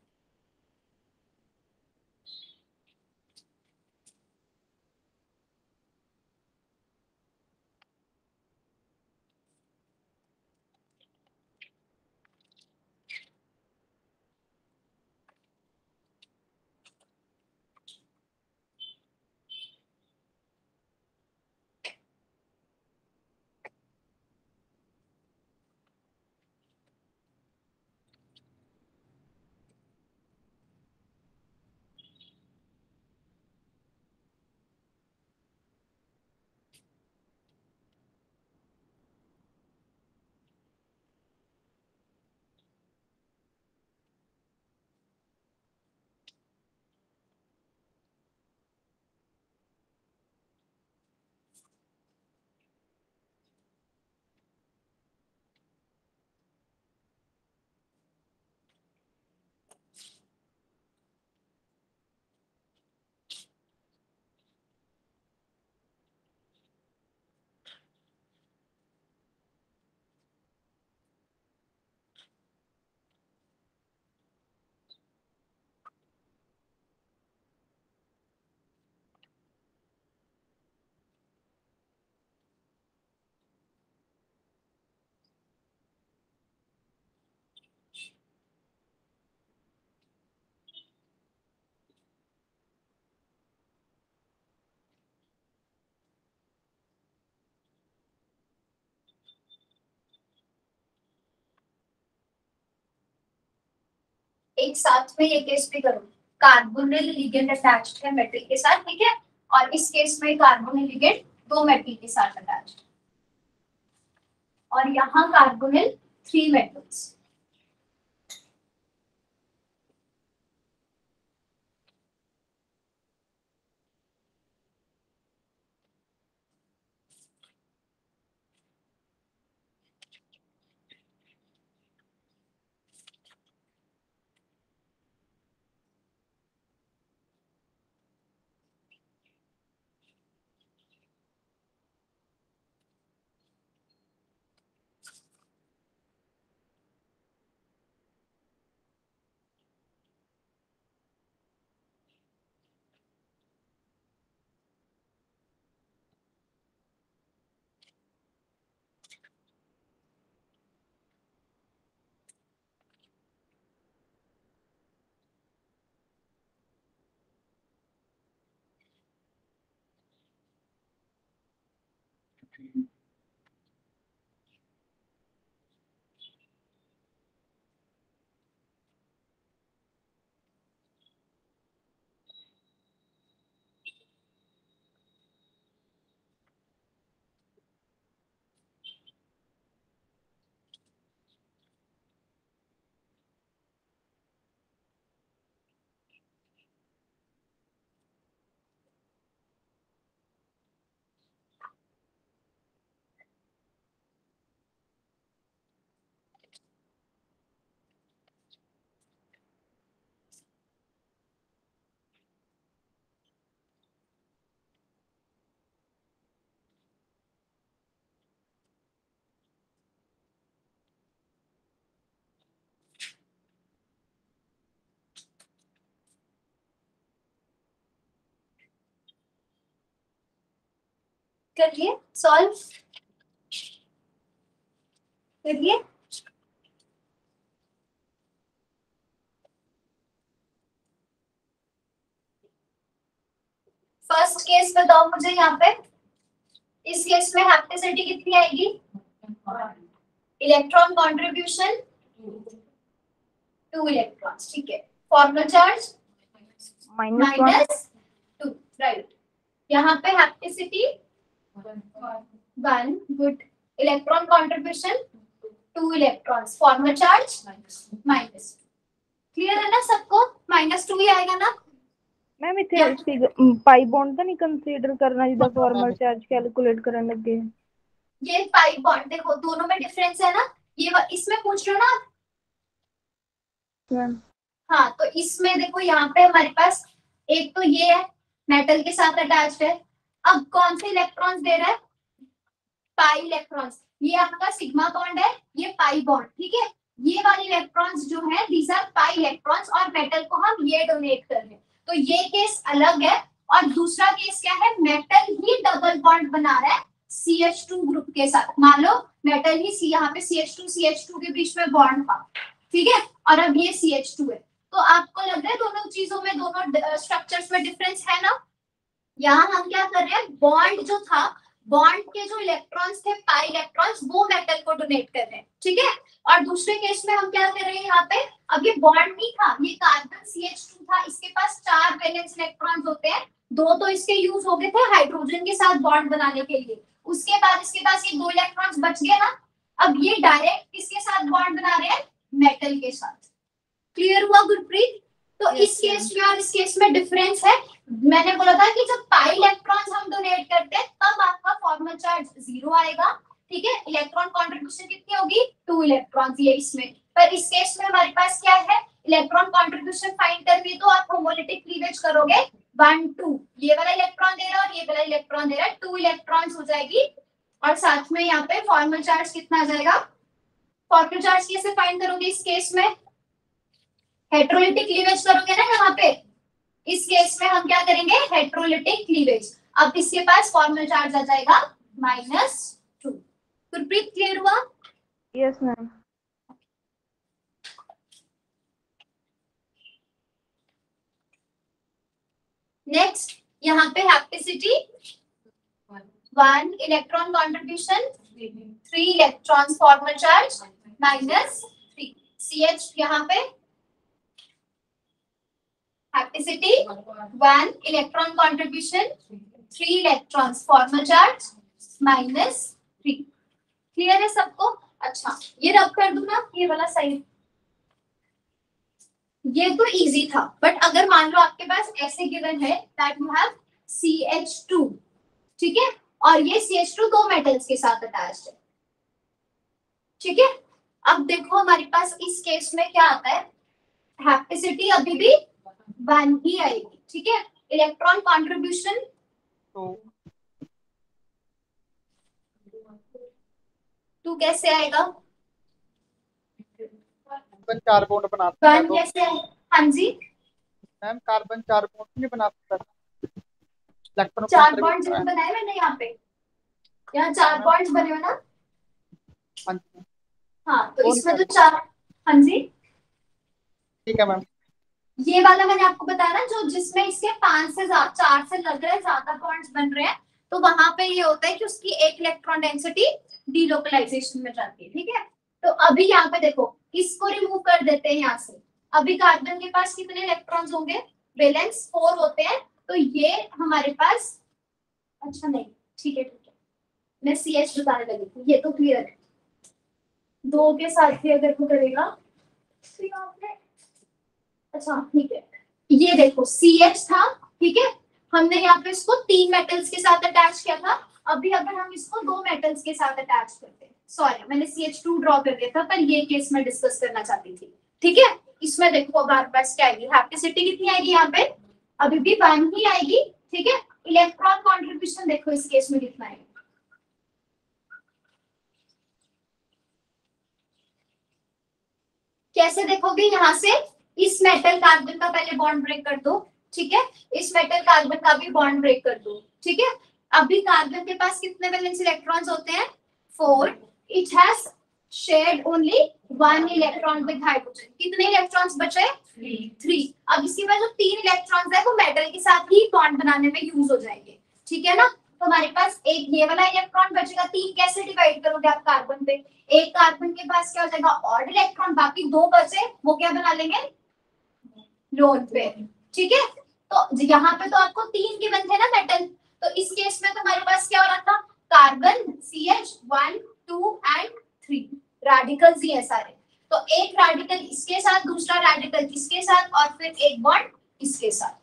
एक साथ में ये केस भी करो, कार्बोनिल लिगेंड अटैच्ड है मेटल के साथ, ठीक है, और इस केस में कार्बोनिल लिगेंड दो मेटल के साथ अटैच्ड, और यहाँ कार्बोनिल 3 मेटल्स। करिए सॉल्व, करिए। फर्स्ट केस बताओ मुझे यहाँ पे, इस केस में हैप्टिसिटी कितनी आएगी, इलेक्ट्रॉन कंट्रीब्यूशन 2 इलेक्ट्रॉन्स, ठीक है, फॉर्मल चार्ज -2, राइट। यहाँ पे हैप्टिसिटी 1, good, electron contribution 2 electrons, formal charge -2। Clear है ना सबको, -2 ही आएगा ना मैम इथे पाई बॉन्ड तो नहीं कंसीडर करना जिदा फॉर्मल चार्ज कैलकुलेट करने लगे। ये पाई बॉन्ड देखो दोनों में डिफरेंस है ना, ये इसमें पूछ रहे हो ना मैम। हाँ, तो इसमें देखो यहाँ पे हमारे पास एक तो ये है मेटल के साथ अटैच्ड है, अब कौन से इलेक्ट्रॉन्स दे रहा है, पाई इलेक्ट्रॉन्स, ये आपका सिग्मा बॉन्ड है, ये पाई बॉन्ड, ठीक है, ये वाले इलेक्ट्रॉन्स जो है दीज आर पाई इलेक्ट्रॉन्स, और मेटल को हम ये डोनेट कर रहे हैं, तो ये केस अलग है। और दूसरा केस क्या है, मेटल ही डबल बॉन्ड बना रहा है CH2 ग्रुप के साथ, मान लो मेटल ही यहाँ पे CH2 के बीच में बॉन्ड था, ठीक है, और अब ये CH2 है, तो आपको लग रहा है दोनों चीजों में, दोनों स्ट्रक्चर्स में डिफरेंस है ना। यहाँ हम क्या कर रहे हैं, बॉन्ड जो था, बॉन्ड के जो इलेक्ट्रॉन्स थे पाई इलेक्ट्रॉन्स, वो मेटल को डोनेट कर रहे हैं, ठीक है, और दूसरे केस में हम क्या कर रहे हैं, यहाँ पे अब ये बॉन्ड नहीं था, ये कार्बन CH2 था, इसके पास 4 वैलेंस इलेक्ट्रॉन्स होते हैं, 2 तो इसके यूज हो गए थे हाइड्रोजन के साथ बॉन्ड बनाने के लिए, उसके बाद इसके पास ये 2 इलेक्ट्रॉन्स बच गए ना, अब ये डायरेक्ट किसके साथ बॉन्ड बना रहे हैं, मेटल के साथ। क्लियर हुआ गुरप्रीत। तो इस केस में और इस केस में डिफरेंस है, मैंने बोला था कि जब पाई इलेक्ट्रॉन्स हम डोनेट करते हैं तब आपका फॉर्मल चार्ज 0 आएगा, ठीक है, इलेक्ट्रॉन कंट्रीब्यूशन कितनी होगी, 2 इलेक्ट्रॉन्स, ये इसमें, पर इस केस में हमारे पास क्या है, इलेक्ट्रॉन कंट्रीब्यूशन फाइंड करनी, तो आप होमोलिटिक क्लीवेज करोगे 1 2, ये वाला इलेक्ट्रॉन दे रहा है और ये वाला इलेक्ट्रॉन दे रहा है, 2 इलेक्ट्रॉन्स हो जाएगी, और साथ में यहाँ पे फॉर्मल चार्ज कितना आ जाएगा, फॉर्मल चार्ज कैसे फाइंड करोगे इस केस में, हेट्रोलिटिक क्लीवेज करोगे ना यहाँ पे, इस केस में हम क्या करेंगे, हेट्रोलिटिक क्लीवेज, अब इसके पास फॉर्मल चार्ज आ जाएगा -2। गुरप्रीत क्लियर हुआ? Yes ma'am. नेक्स्ट यहाँ पे हैप्टिसिटी 1, electron contribution 3 electrons, formal charge -3, CH यहाँ पे hapticity 1, electron contribution 3 electrons, formal charge -3। Clear है सबको? अच्छा, ये रब कर दूं ना, ये वाला सही। ये तो इजी था, बट अगर मान लो आपके पास ऐसे गिवन है दैट यू हैव CH2, ठीक है, और ये CH2 दो मेटल्स के साथ अटैच्ड है, ठीक है। अब देखो हमारे पास इस केस में क्या आता है, हैप्टिसिटी अभी भी 1 ही आएगी, ठीक है। इलेक्ट्रॉन कॉन्ट्रीब्यूशन 2 कैसे आएगा? कार्बन 4 बॉन्ड बना सकता है 1 तो कैसे आएगा? हाँ जी, मैम कार्बन 4 बॉन्ड नहीं बना सकता, इलेक्ट्रॉन 4 contribute बॉन्ड्स कर रहा है। बनाए मैंने यहाँ पे, यहाँ 4 बॉन्ड्स बने हो ना। हाँ जी, हाँ, तो कौन इसमें सा? तो 4। हाँ जी, ठीक है मैम। ये वाला मैंने आपको बताया ना, जो जिसमें इसके 5 से 4 से लग रहे हैं, ज्यादा बॉन्ड्स बन रहे हैं, तो वहां पे ये होता है कि उसकी एक इलेक्ट्रॉन डेंसिटी डीलोकलाइजेशन में जाती है, ठीक है। तो अभी यहाँ पे देखो, इसको रिमूव कर देते हैं यहाँ से। अभी कार्बन के पास कितने इलेक्ट्रॉन्स होंगे? वैलेंस 4 होते हैं, तो ये हमारे पास, अच्छा नहीं, ठीक है ठीक है, मैं CH बताने लगी थी, ये तो क्लियर है। 2 के साथ भी अगर को करेगा तो यहाँ पे, अच्छा ठीक है, ये देखो CH था, ठीक है, हमने यहाँ पे इसको 3 मेटल्स के साथ अटैच किया था। अभी अगर हम इसको 2 मेटल्स के साथ अटैच करते हैं, सॉरी मैंने CH2 ड्रॉ कर दिया था, पर ये केस मैं डिस्कस करना चाहती थी, ठीक है। इसमें देखो हमारे पास क्या आएगी, हैप्टिसिटी कितनी आएगी यहाँ पे? अभी भी 1 ही आएगी, ठीक है। इलेक्ट्रॉन कॉन्ट्रीब्यूशन देखो इस केस में कितना आएगा, कैसे देखोगे? यहाँ से इस मेटल कार्बन का पहले बॉन्ड ब्रेक कर दो, ठीक है, इस मेटल कार्बन का भी बॉन्ड ब्रेक कर दो, ठीक है। अभी कार्बन के पास कितने वैलेंस इलेक्ट्रॉन्स होते हैं? 4। It has shared only 1 electron with hydrogen. कितने इलेक्ट्रॉन्स बचे? 3। अब इसके बाद जो 3 इलेक्ट्रॉन्स है वो मेटल के साथ ही बॉन्ड बनाने में यूज हो जाएंगे, ठीक है ना। तो हमारे पास एक ये वाला इलेक्ट्रॉन बचेगा, 3 कैसे डिवाइड करोगे आप कार्बन पे? एक कार्बन के पास क्या हो जाएगा? ऑड इलेक्ट्रॉन, बाकी 2 बचे वो क्या बना लेंगे? लोन पेयर, ठीक है। तो यहाँ पे तो आपको 3 गिवन थे ना मेटल, तो इस केस में तो हमारे पास क्या हो रहा था? कार्बन CH 1 2 एंड 3 रेडिकल्स ही है सारे। तो एक रेडिकल इसके साथ, दूसरा रेडिकल इसके साथ, और फिर एक बॉन्ड इसके साथ।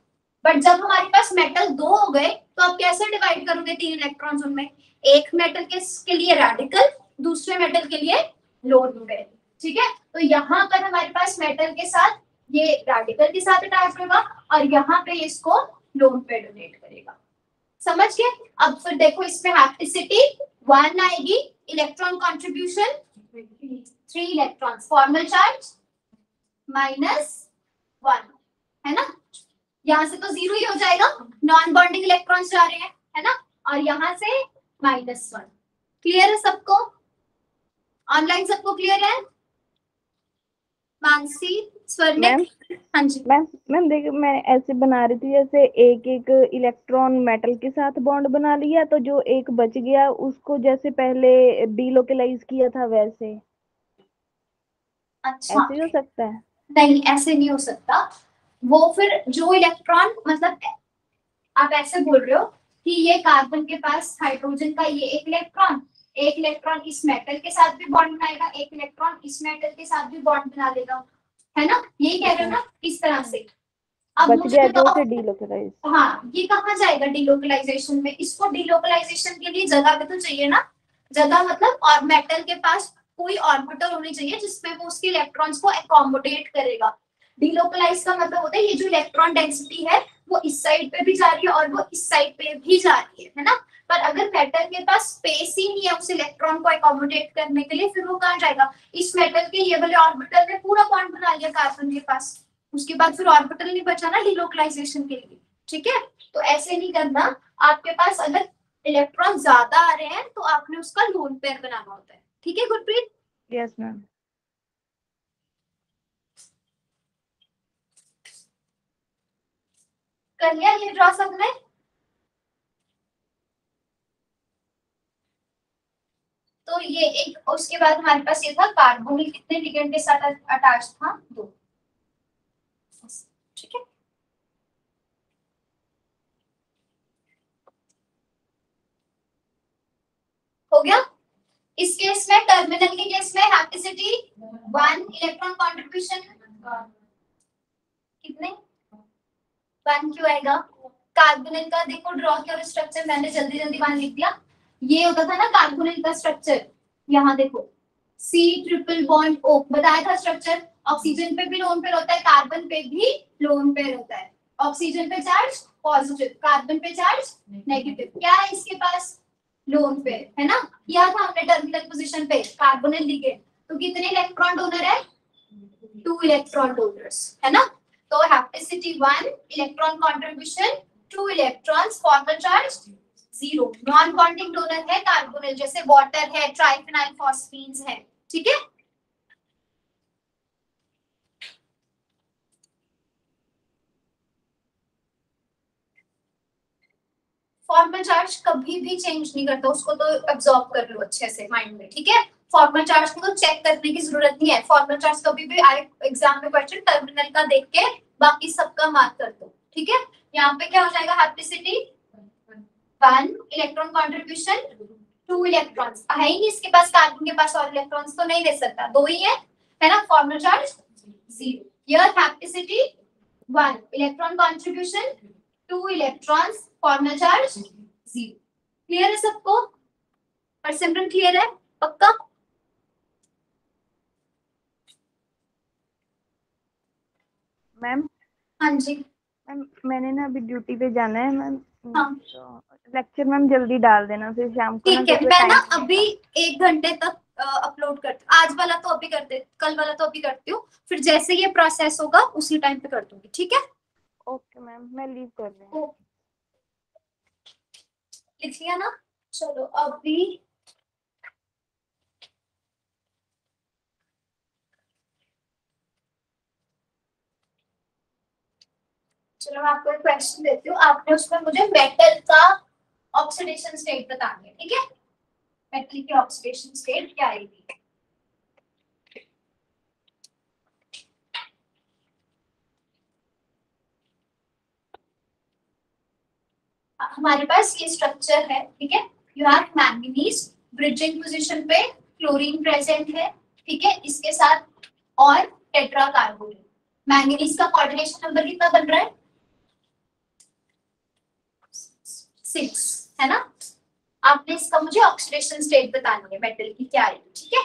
बट जब हमारे पास मेटल 2 हो गए, तो आप कैसे डिवाइड करोगे 3 इलेक्ट्रॉन्स उनमें? एक मेटल के लिए रेडिकल, दूसरे मेटल के लिए लोन पेयर, ठीक है। तो यहाँ पर हमारे पास मेटल के साथ ये रेडिकल के साथ अटैच होगा, और यहाँ पे इसको लोन पे डोनेट करेगा, समझ गए? अब फिर देखो इसमें हैप्टिसिटी 1 आएगी, electron contribution 3 electrons, formal charge -1, है ना। यहाँ से तो 0 ही हो जाएगा, नॉन बॉन्डिंग इलेक्ट्रॉन्स जा रहे हैं, है ना, और यहाँ से -1। क्लियर है सबको? ऑनलाइन सबको क्लियर है? मानसी, स्वर्णिक, हाँ जी। मैम देखिए, मैं ऐसे बना रही थी जैसे एक एक इलेक्ट्रॉन मेटल के साथ बॉन्ड बना लिया, तो जो एक बच गया उसको जैसे पहले डीलोकलाइज किया था वैसे। अच्छा, ऐसे ही हो सकता है? नहीं ऐसे नहीं हो सकता। वो फिर जो इलेक्ट्रॉन, मतलब आप ऐसे बोल रहे हो कि ये कार्बन के पास हाइड्रोजन का ये एक इलेक्ट्रॉन इस मेटल के साथ भी बॉन्ड बनाएगा, एक इलेक्ट्रॉन इस मेटल के साथ भी बॉन्ड बना लेगा, है ना, यही कह रहे हो ना, इस तरह से। अब बच मुझे गया जो बताओ, उसे डीलोकलाइज। हाँ ये कहाँ जाएगा डिलोकलाइजेशन में? इसको डिलोकलाइजेशन के लिए जगह भी तो चाहिए ना, जगह मतलब, और मेटल के पास कोई ऑर्बिटल होनी चाहिए जिसमें वो उसके इलेक्ट्रॉन्स को अकोमोडेट करेगा। डिलोकलाइज का मतलब होता है ये जो इलेक्ट्रॉन डेंसिटी है वो इस साइड पे भी जा रही है और वो इस साइड पे भी जा रही है ना। पर अगर मेटल के पास स्पेस ही नहीं है उस इलेक्ट्रॉन को अकोमोडेट करने के लिए, फिर वो कहाँ जाएगा? इस मेटल के ये वाले ऑर्बिटल में पूरा बॉन्ड बना लिया कार्बन के पास, उसके बाद फिर ऑर्बिटल नहीं बचा ना डिलोकलाइजेशन के लिए, ठीक है। तो ऐसे नहीं करना, आपके पास अगर इलेक्ट्रॉन ज्यादा आ रहे हैं तो आपने उसका लोन पेयर बनाना होता है, ठीक है गुरप्रीत? Yes ma'am. कर लिया ये ड्रॉ सबने? तो ये एक, उसके बाद हमारे पास ये था कार्बोनिल कितने लिगेंड के साथ अटैच था? 2, ठीक है। हो गया। इस केस में टर्मिनल के केस में हैप्टिसिटी 1, इलेक्ट्रॉन कंट्रीब्यूशन कितने 1 क्यों आएगा? कार्बोनिल का देखो ड्रॉ किया स्ट्रक्चर, मैंने जल्दी जल्दी वहां लिख दिया। ये होता था ना कार्बोनिल का स्ट्रक्चर, यहाँ देखो C ट्रिपल बॉन्ड O बताया था स्ट्रक्चर। ऑक्सीजन पे भी लोन पेयर होता है, कार्बन पे भी लोन पेयर होता है। ऑक्सीजन पे चार्ज पॉजिटिव, कार्बन पे चार्ज नेगेटिव। क्या है इसके पास? लोन पेयर है ना। किया था हमने टर्मिनल पोजीशन पे कार्बोनिल लिगेंड। तो कितने इलेक्ट्रॉन डोनर है? 2 इलेक्ट्रॉन डोनर्स है ना। तो हैप्टिसिटी 1, electron contribution 2 electrons, formal charge 0। Non bonding donor है कार्बोनिल, जैसे वाटर है, ट्राइफेनाइल फॉस्फीन्स है। ठीक है। फॉर्मल चार्ज कभी भी चेंज नहीं करता, उसको तो एब्जॉर्ब कर लो अच्छे से माइंड में। ठीक है। फॉर्मल चार्ज को तो चेक करने की जरूरत नहीं है। फॉर्मल चार्ज कभी भी आए एग्जाम में क्वेश्चन टर्मिनल का देख के बाकी सबका मार्क कर दो। ठीक है। यहाँ पे क्या हो जाएगा? हैप्टिसिटी 1, इलेक्ट्रॉन कंट्रीब्यूशन 2 इलेक्ट्रॉन्स है ही नहीं इसके पास, कार्बन के पास और इलेक्ट्रॉन्स तो नहीं दे सकता, 2 ही है ना। Formal charge 0। Here hapticity 1, electron contribution 2 electrons, formal charge 0। Clear है सबको? और सिंपल क्लियर है पक्का? मैम हाँ जी। मैम मैंने ना अभी ड्यूटी पे जाना है मैम। हाँ तो लेक्चर मैम जल्दी डाल देना, फिर शाम को ना ठीक है, क्योंकि मैं ना टाइम अभी 1 घंटे तक अपलोड करती हूँ। आज वाला तो अभी करते, कल वाला तो अभी करती हूँ, फिर जैसे ये प्रोसेस होगा उसी टाइम पे कर दूंगी। ठीक है। ओके मैम, मैं लीव कर रही हूँ। ओ, लिख लिया ना? चलो अभी चलो मैं आपको एक क्वेश्चन देती हूँ। आपने उसमें मुझे मेटल का ऑक्सीडेशन स्टेट बतानी है। ठीक है। मेटल की ऑक्सीडेशन स्टेट क्या आएगी? हमारे पास ये स्ट्रक्चर है। ठीक है। You have manganese, bridging position पे क्लोरीन प्रेजेंट है। ठीक है। इसके साथ और टेट्रा कार्बोनेट। मैंगनीज का कोऑर्डिनेशन नंबर कितना बन रहा है? 6 है ना। आपने इसका मुझे ऑक्सीडेशन स्टेट बतानी है मेटल की क्या आएगी। ठीक है।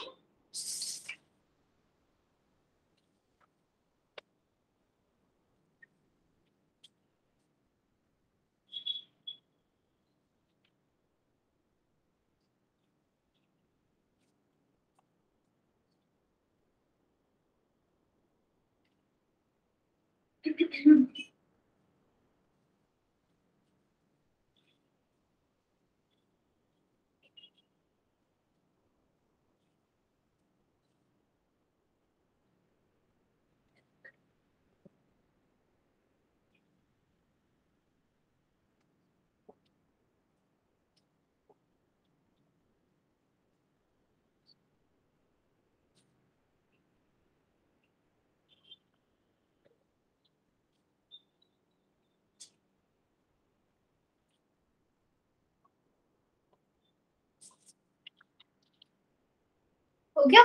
हो गया?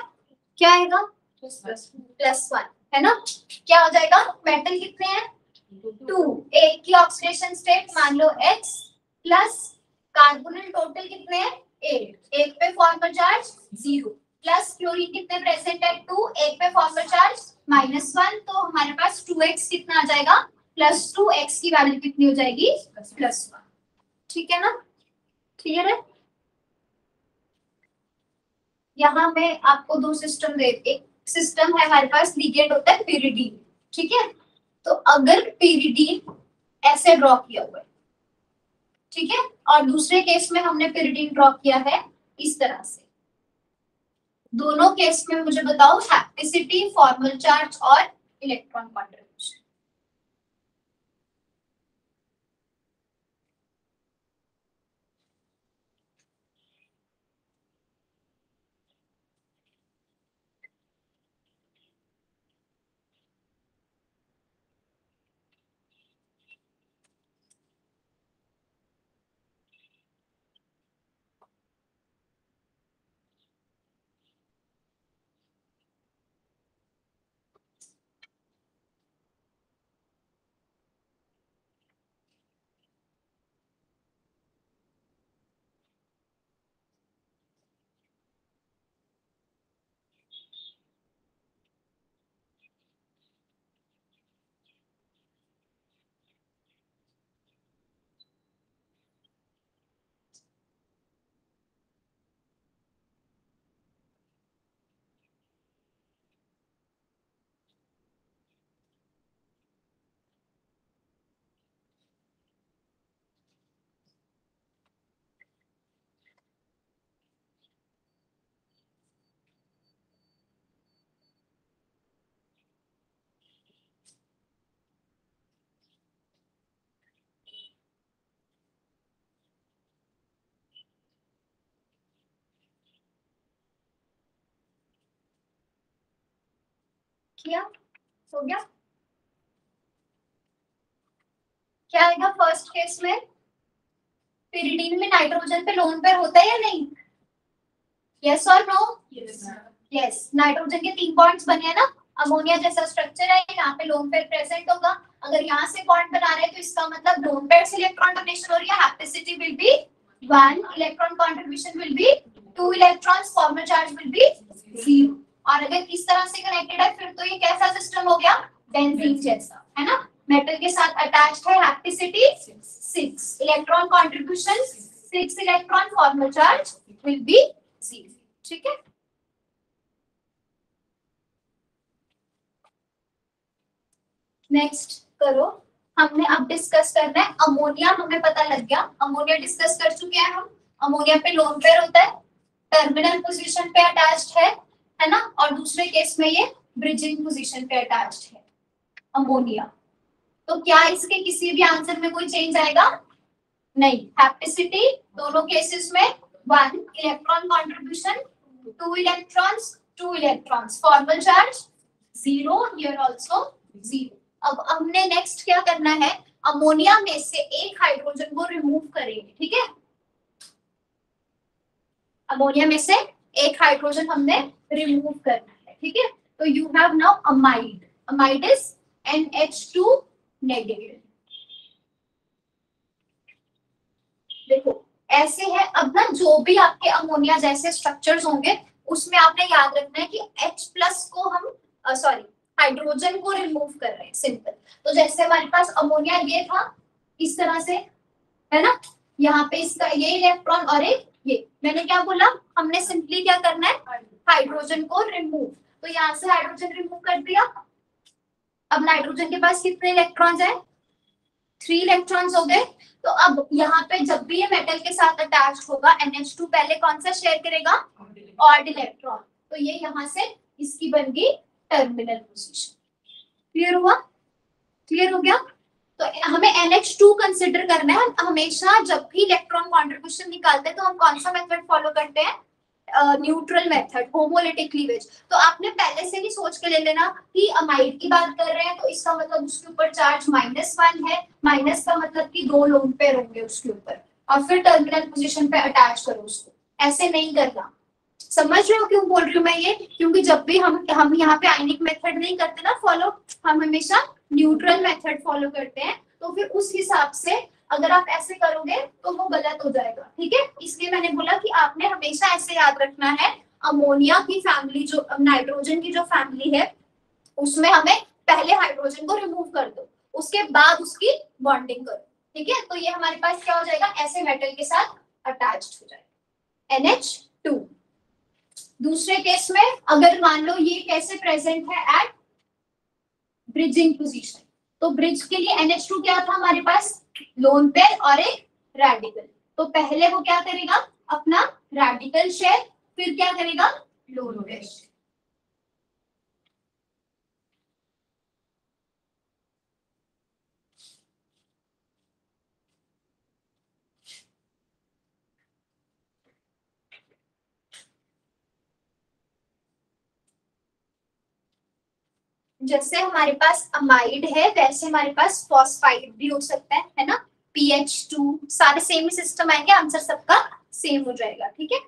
क्या आएगा? +1 है ना। क्या हो जाएगा? मेटल कितने हैं? 2। एक की ऑक्सीडेशन स्टेट मान लो X प्लस कार्बोनिल टोटल कितने हैं? 8। एक पे फॉर्मल चार्ज 0 प्लस क्लोरीन कितने प्रेजेंट है? 2। एक पे फॉर्मल चार्ज -1। तो हमारे पास 2x कितना आ जाएगा? +2। x की वैल्यू कितनी हो जाएगी? +1। ठीक है ना। क्लियर है? यहाँ मैं आपको 2 सिस्टम दे, एक सिस्टम है हमारे पास लिगेंड होता है pyridine। ठीक है। तो अगर pyridine ऐसे ड्रॉ किया हुआ है, ठीक है, और दूसरे केस में हमने pyridine ड्रॉ किया है इस तरह से, दोनों केस में मुझे बताओ हैप्टिसिटी, फॉर्मल चार्ज और इलेक्ट्रॉन कंट्रीब्यूशन। किया, हो गया। क्या आएगा फर्स्ट केस में? पिरिडीन में नाइट्रोजन पे लोन पेयर होता है या नहीं? यस और नो? यस, नाइट्रोजन के 3 बॉन्ड्स बने हैं ना, अमोनिया जैसा स्ट्रक्चर है, यहाँ पे लोन पेयर प्रेजेंट होगा। अगर यहाँ से बॉन्ड बना रहे हैं तो इसका मतलब लोन पेयर से इलेक्ट्रॉन डोनेशन हो रही है, hapticity will be 1, electron contribution will be 2 electrons, formal charge will be 0। और अगर इस तरह से कनेक्टेड है फिर तो ये कैसा सिस्टम हो गया? बेंजीन जैसा, है ना। मेटल के साथ अटैच्ड है, हैप्टिसिटी 6, electron contribution 6 electron, formal charge will be 0। ठीक है, नेक्स्ट करो। हमने अब डिस्कस करना है अमोनिया, हमें पता लग गया, अमोनिया डिस्कस कर चुके हैं हम। अमोनिया पे लोन पेयर होता है, टर्मिनल पोजीशन पे अटैच्ड है ना, और दूसरे केस में ये ब्रिजिंग पोजीशन पे अटैच्ड है अमोनिया। तो क्या इसके किसी भी आंसर में कोई चेंज आएगा? नहीं। हैप्टिसिटी दोनों केसेस में 1, electron contribution 2 electrons, 2 electrons, formal charge 0, here also 0। अब हमने नेक्स्ट क्या करना है, अमोनिया में से एक हाइड्रोजन को रिमूव करेंगे, ठीक है। अमोनिया में से एक हाइड्रोजन हमने रिमूव करना है, ठीक है। तो you have now amide, amide is NH2 negative. देखो ऐसे है, अब ना जो भी आपके अमोनिया जैसे स्ट्रक्चर्स होंगे उसमें आपने याद रखना है कि H+ को हम हाइड्रोजन को रिमूव कर रहे हैं, सिंपल। तो जैसे हमारे पास अमोनिया ये था इस तरह से, है ना, यहाँ पे इसका ये इलेक्ट्रॉन और एक ये, मैंने क्या बोला, हमने सिंपली क्या करना है, हाइड्रोजन को रिमूव। तो यहाँ से हाइड्रोजन रिमूव कर दिया। अब नाइट्रोजन के पास कितने इलेक्ट्रॉन्स है? 3 इलेक्ट्रॉन्स हो गए। तो अब यहाँ पे जब भी ये मेटल के साथ अटैच होगा NH2 पहले कौन सा शेयर करेगा? Odd electron. तो ये यहाँ से इसकी बन गई टर्मिनल पोजीशन। क्लियर हुआ? क्लियर हो गया? तो हमें NH2 कंसिडर करना है। हमेशा जब भी इलेक्ट्रॉन कंट्रीब्यूशन निकालते हैं तो हम कौन सा मेथड फॉलो करते हैं? Neutral method, homolytic cleavage. तो आपने पहले से ही सोच के ले लेना कि अमाइड की बात कर रहे हैं तो इसका मतलब उसके ऊपर चार्ज -1 है, माइनस का मतलब कि 2 लोन पेयर होंगे उसके ऊपर, और फिर टर्मिनल पोजीशन पे अटैच करो उसको। ऐसे नहीं करना, समझ रहे हो क्यों बोल रही हूँ मैं ये? क्योंकि जब भी हम यहाँ पे आयनिक मेथड नहीं करते ना फॉलो, हम हमेशा न्यूट्रल मेथड फॉलो करते हैं। तो फिर उस हिसाब से अगर आप ऐसे करोगे तो वो गलत हो जाएगा, ठीक है। इसलिए मैंने बोला कि आपने हमेशा ऐसे याद रखना है, अमोनिया की फैमिली जो नाइट्रोजन की जो फैमिली है उसमें हमें पहले हाइड्रोजन को रिमूव कर दो, उसके बाद उसकी बॉन्डिंग करो, ठीक है। तो ये हमारे पास क्या हो जाएगा, ऐसे मेटल के साथ अटैच्ड हो जाएगा NH2। दूसरे केस में अगर मान लो ये कैसे प्रेजेंट है एट ब्रिजिंग पोजीशन, तो ब्रिज के लिए NH2 क्या था हमारे पास? लोन पेयर और एक रेडिकल। तो पहले वो क्या करेगा, अपना रेडिकल शेयर, फिर क्या करेगा, लोन पेयर शेयर। जैसे हमारे पास अमाइड है वैसे हमारे पास फॉस्फाइड भी हो सकता है ना, PH2, सारे सेम ही सिस्टम आएंगे, आंसर सबका सेम हो जाएगा, ठीक है।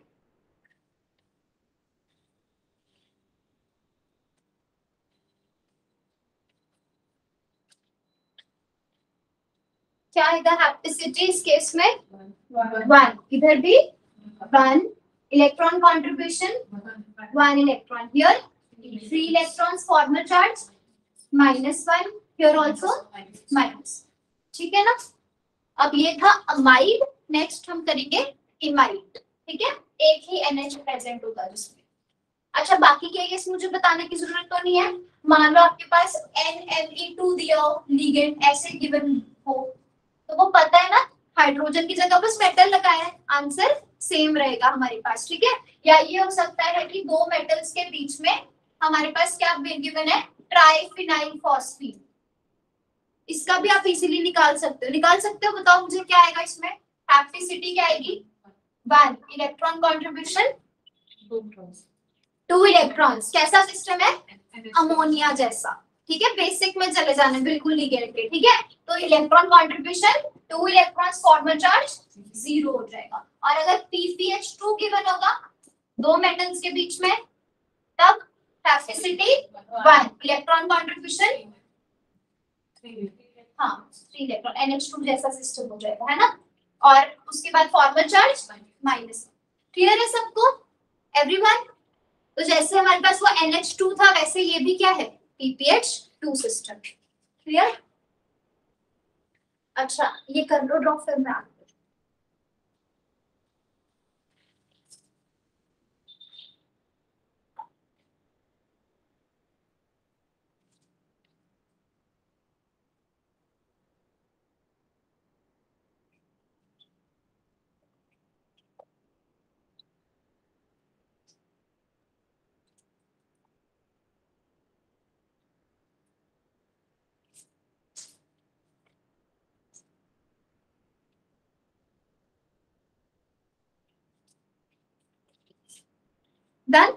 क्या आएगा हैप्टिसिटी इस केस में? 1, इधर भी 1, electron contribution 1 electron, here 3 electrons, formal charge -1, here also minus, ठीक है ना। अब ये था अमाइड, नेक्स्ट हम करेंगे इमाइड, ठीक है। एक ही NH प्रेजेंट होगा जिसमें। अच्छा बाकी के केस मुझे बताने की जरूरत तो नहीं है। मान लो आपके पास NMe2 दिया हो, लिगेंड ऐसे गिवन हो, तो वो पता है ना, हाइड्रोजन की जगह बस मेटल लगाया है, आंसर सेम रहेगा हमारे पास, ठीक है। या ये हो सकता है कि दो मेटल्स के बीच में हमारे पास क्या गिवन है, ट्राइफिनाइल फॉस्फीन, इसका भी आप इजीली निकाल सकते हो। बताओ मुझे क्या आएगा इसमें, हैप्टिसिटी क्या आएगी? 1, इलेक्ट्रॉन कंट्रीब्यूशन 2 इलेक्ट्रॉन्स, कैसा सिस्टम है? अमोनिया जैसा, ठीक है, बेसिक में चले जाने बिल्कुल लिगेंड के, ठीक है। तो electron contribution 2 electrons, formal charge 0 हो जाएगा। और अगर PPH2 गिवन होगा दो मेटल्स के बीच में, तब टॉक्सिसिटी 1, इलेक्ट्रॉन कंट्रीब्यूशन हाँ 3 इलेक्ट्रॉन, NH2 जैसा सिस्टम हो जाएगा, है ना। और उसके बाद फॉर्मल चार्ज माइनस। क्लियर है सबको, एवरीवन? तो जैसे हमारे पास वो NH2 था, वैसे ये भी क्या है, PPH2 सिस्टम। क्लियर? अच्छा, ये कर लो ड्रॉ, फिर मैं आगे। डन।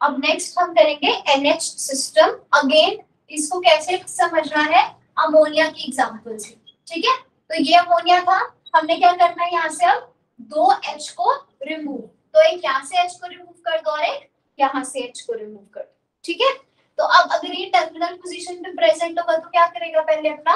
अब नेक्स्ट हम करेंगे NH सिस्टम। अगेन इसको कैसे समझना है, अमोनिया की एग्जांपल से, ठीक है। तो ये अमोनिया था, हमने क्या करना है यहाँ से, अब 2 H को रिमूव, तो एक यहाँ से H को रिमूव कर दो और एक यहाँ से H को रिमूव कर दो, ठीक है। तो अब अगर ये टर्मिनल पोजीशन पे प्रेजेंट होगा तो क्या करेगा, पहले अपना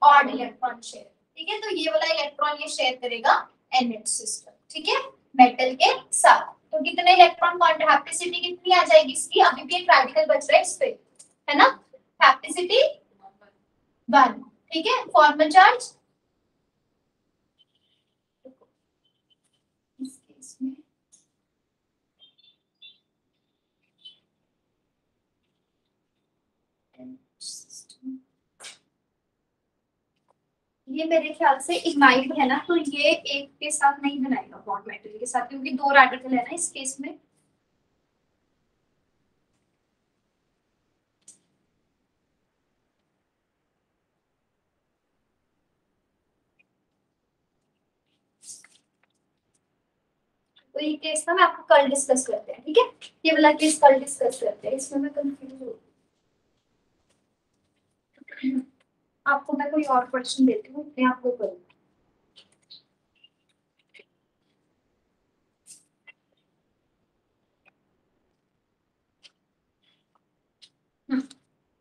ऑड इलेक्ट्रॉन शेयर, ठीक है। तो ये वाला इलेक्ट्रॉन ये शेयर करेगा NH सिस्टम, ठीक है, मेटल के साथ। तो कितने इलेक्ट्रॉन हैप्टिसिटी कितनी आ जाएगी इसकी, अभी भी एक रेडिकल बच रहा है इस पे, है ना, हैप्टिसिटी 1, ठीक है। फॉर्मल चार्ज इस केस में ये मेरे ख्याल से इग्नाइट है ना, तो ये एक के साथ नहीं बनाएगा बॉन्ड मेटल के साथ, क्योंकि 2 रेडिकल है ना इस केस में। तो ये केस ना मैं आपको कल डिस्कस करते हैं, ठीक है। ये वाला केस कल डिस्कस करते हैं, इसमें मैं कंफ्यूज हूँ। आपको मैं कोई और क्वेश्चन देती हूँ, मैं आपको करूँ।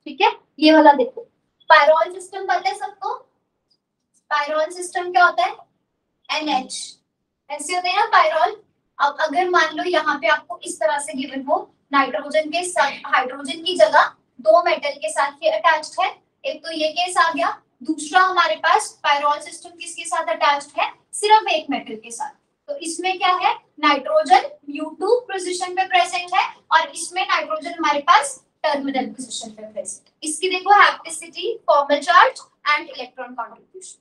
ठीक है, ये वाला देखो, पायरोल सिस्टम पता है सबको। पायरोल सिस्टम क्या होता है, NH ऐसे होते हैं ना पायरोल। अब अगर मान लो यहाँ पे आपको इस तरह से गिवन हो, नाइट्रोजन के साथ हाइड्रोजन की जगह 2 मेटल के साथ ये अटैच्ड है, एक तो ये केस आ गया। दूसरा हमारे पास पायरोल सिस्टम किसके साथ अटैच्ड है, सिर्फ एक मेटल के साथ। तो इसमें क्या है, नाइट्रोजन μ2 पोजीशन पे प्रेजेंट है, और इसमें नाइट्रोजन हमारे पास टर्मिनल पोजीशन पे प्रेजेंट। इसकी देखो hapticity, formal charge and electron contribution.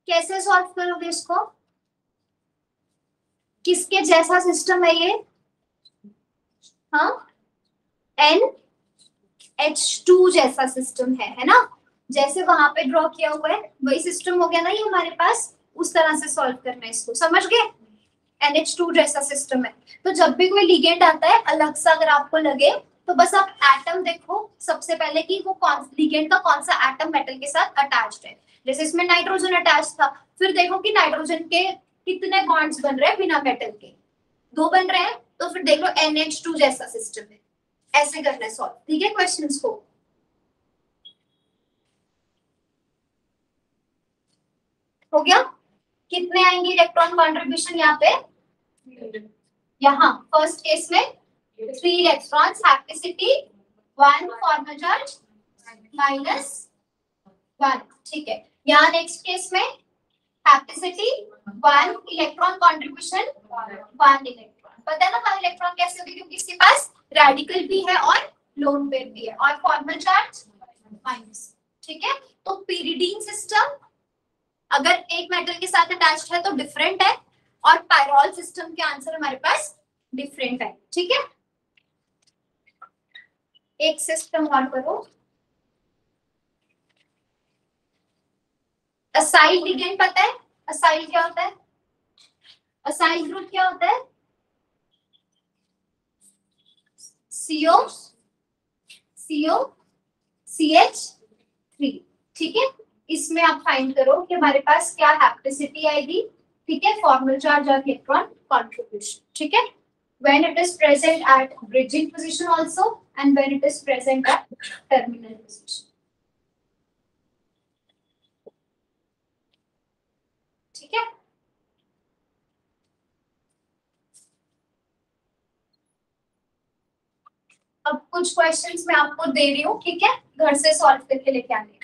कैसे सॉल्व करोगे इसको, किसके जैसा सिस्टम है ये, हाँ NH2 जैसा सिस्टम है ना। जैसे वहां पे ड्रॉ किया हुआ है वही सिस्टम हो गया ना ये हमारे पास, उस तरह से सॉल्व करना है इसको, समझ गए। NH2 जैसा सिस्टम है। तो जब भी कोई लिगेंड आता है अलग सा अगर आपको लगे, तो बस आप एटम देखो सबसे पहले कि वो कौन लिगेंड का कौन सा एटम मेटल के साथ अटैच्ड है। जैसे इसमें नाइट्रोजन अटैच था, फिर देखो कि नाइट्रोजन के कितने बॉन्ड्स बन रहे हैं बिना मेटल के, 2 बन रहे हैं, तो फिर देख लो NH2 जैसा सिस्टम है। ऐसे करना है सॉल्व, ठीक है, क्वेश्चंस को। हो गया, कितने आएंगे इलेक्ट्रॉन कंट्रीब्यूशन यहाँ पे, यहाँ फर्स्ट केस में 3 इलेक्ट्रॉन्स, हैप्टिसिटी 1, फॉर्मल चार्ज -1, ठीक है। यहाँ नेक्स्ट केस में हैप्टिसिटी 1, इलेक्ट्रॉन कंट्रीब्यूशन 1 इलेक्ट्रॉन, पता है ना वन इलेक्ट्रॉन कैसे होगी, क्योंकि इसके पास रेडिकल भी है और लोन पेयर भी है, और फॉर्मल चार्ज माइनस। ठीक है, तो pyridine सिस्टम अगर एक मेटल के साथ अटैच्ड है तो डिफरेंट है, और पायरोल सिस्टम के आंसर हमारे पास डिफरेंट है। ठीक है, एक सिस्टम और करो। असाइल लिगेंड पता है, असाइल क्या होता है, असाइल ग्रुप क्या होता है, CO CO CH3। ठीक है, इसमें आप फाइंड करो कि हमारे पास क्या हैप्टिसिटी आएगी। ठीक है, फॉर्मल चार्ज और इलेक्ट्रॉन कंट्रीब्यूशन। ठीक है, when it is present at bridging position also and when it is present at terminal position। ठीक है, अब कुछ क्वेश्चंस मैं आपको दे रही हूँ, ठीक है, घर से सॉल्व करके लेके आने।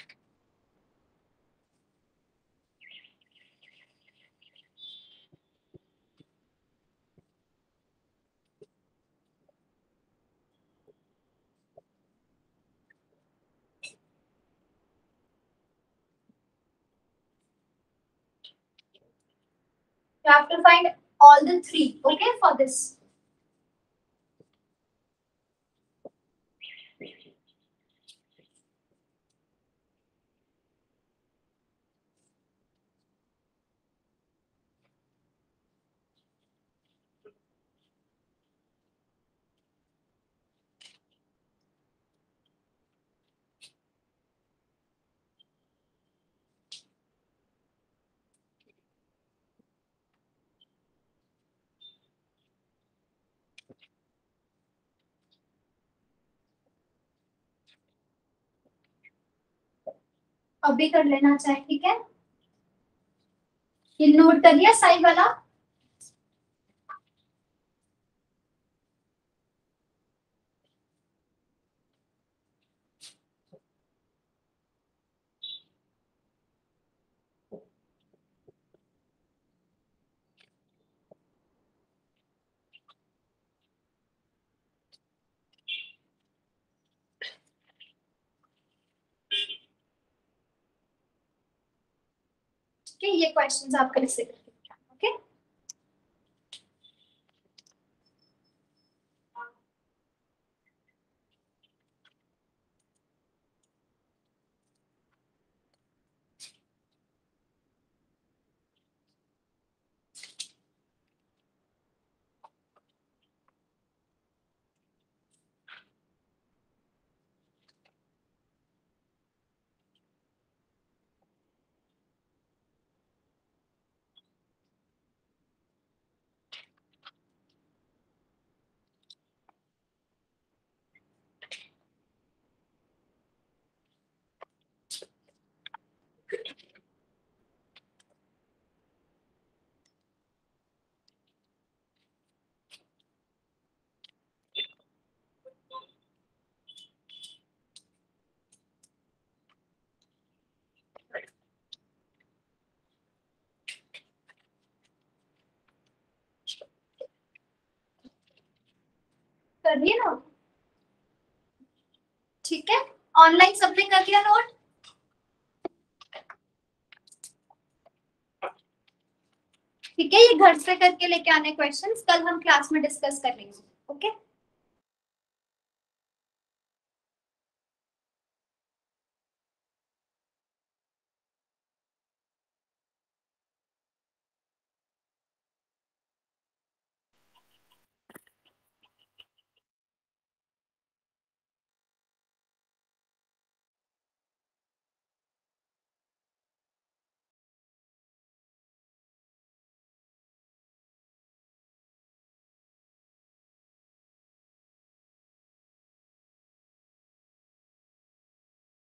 You have to find all the three, okay, for this. अभी कर लेना चाहिए, ठीक है, ये नोट कर लिया साइड वाला। ठीक है, ये क्वेश्चंस आप कल से करेंगे, ओके। कर दिए नोट, ठीक है, ऑनलाइन सबने कर दिया नोट। ठीक है, ये घर से करके लेके आने क्वेश्चंस, कल हम क्लास में डिस्कस कर लेंगे, ओके।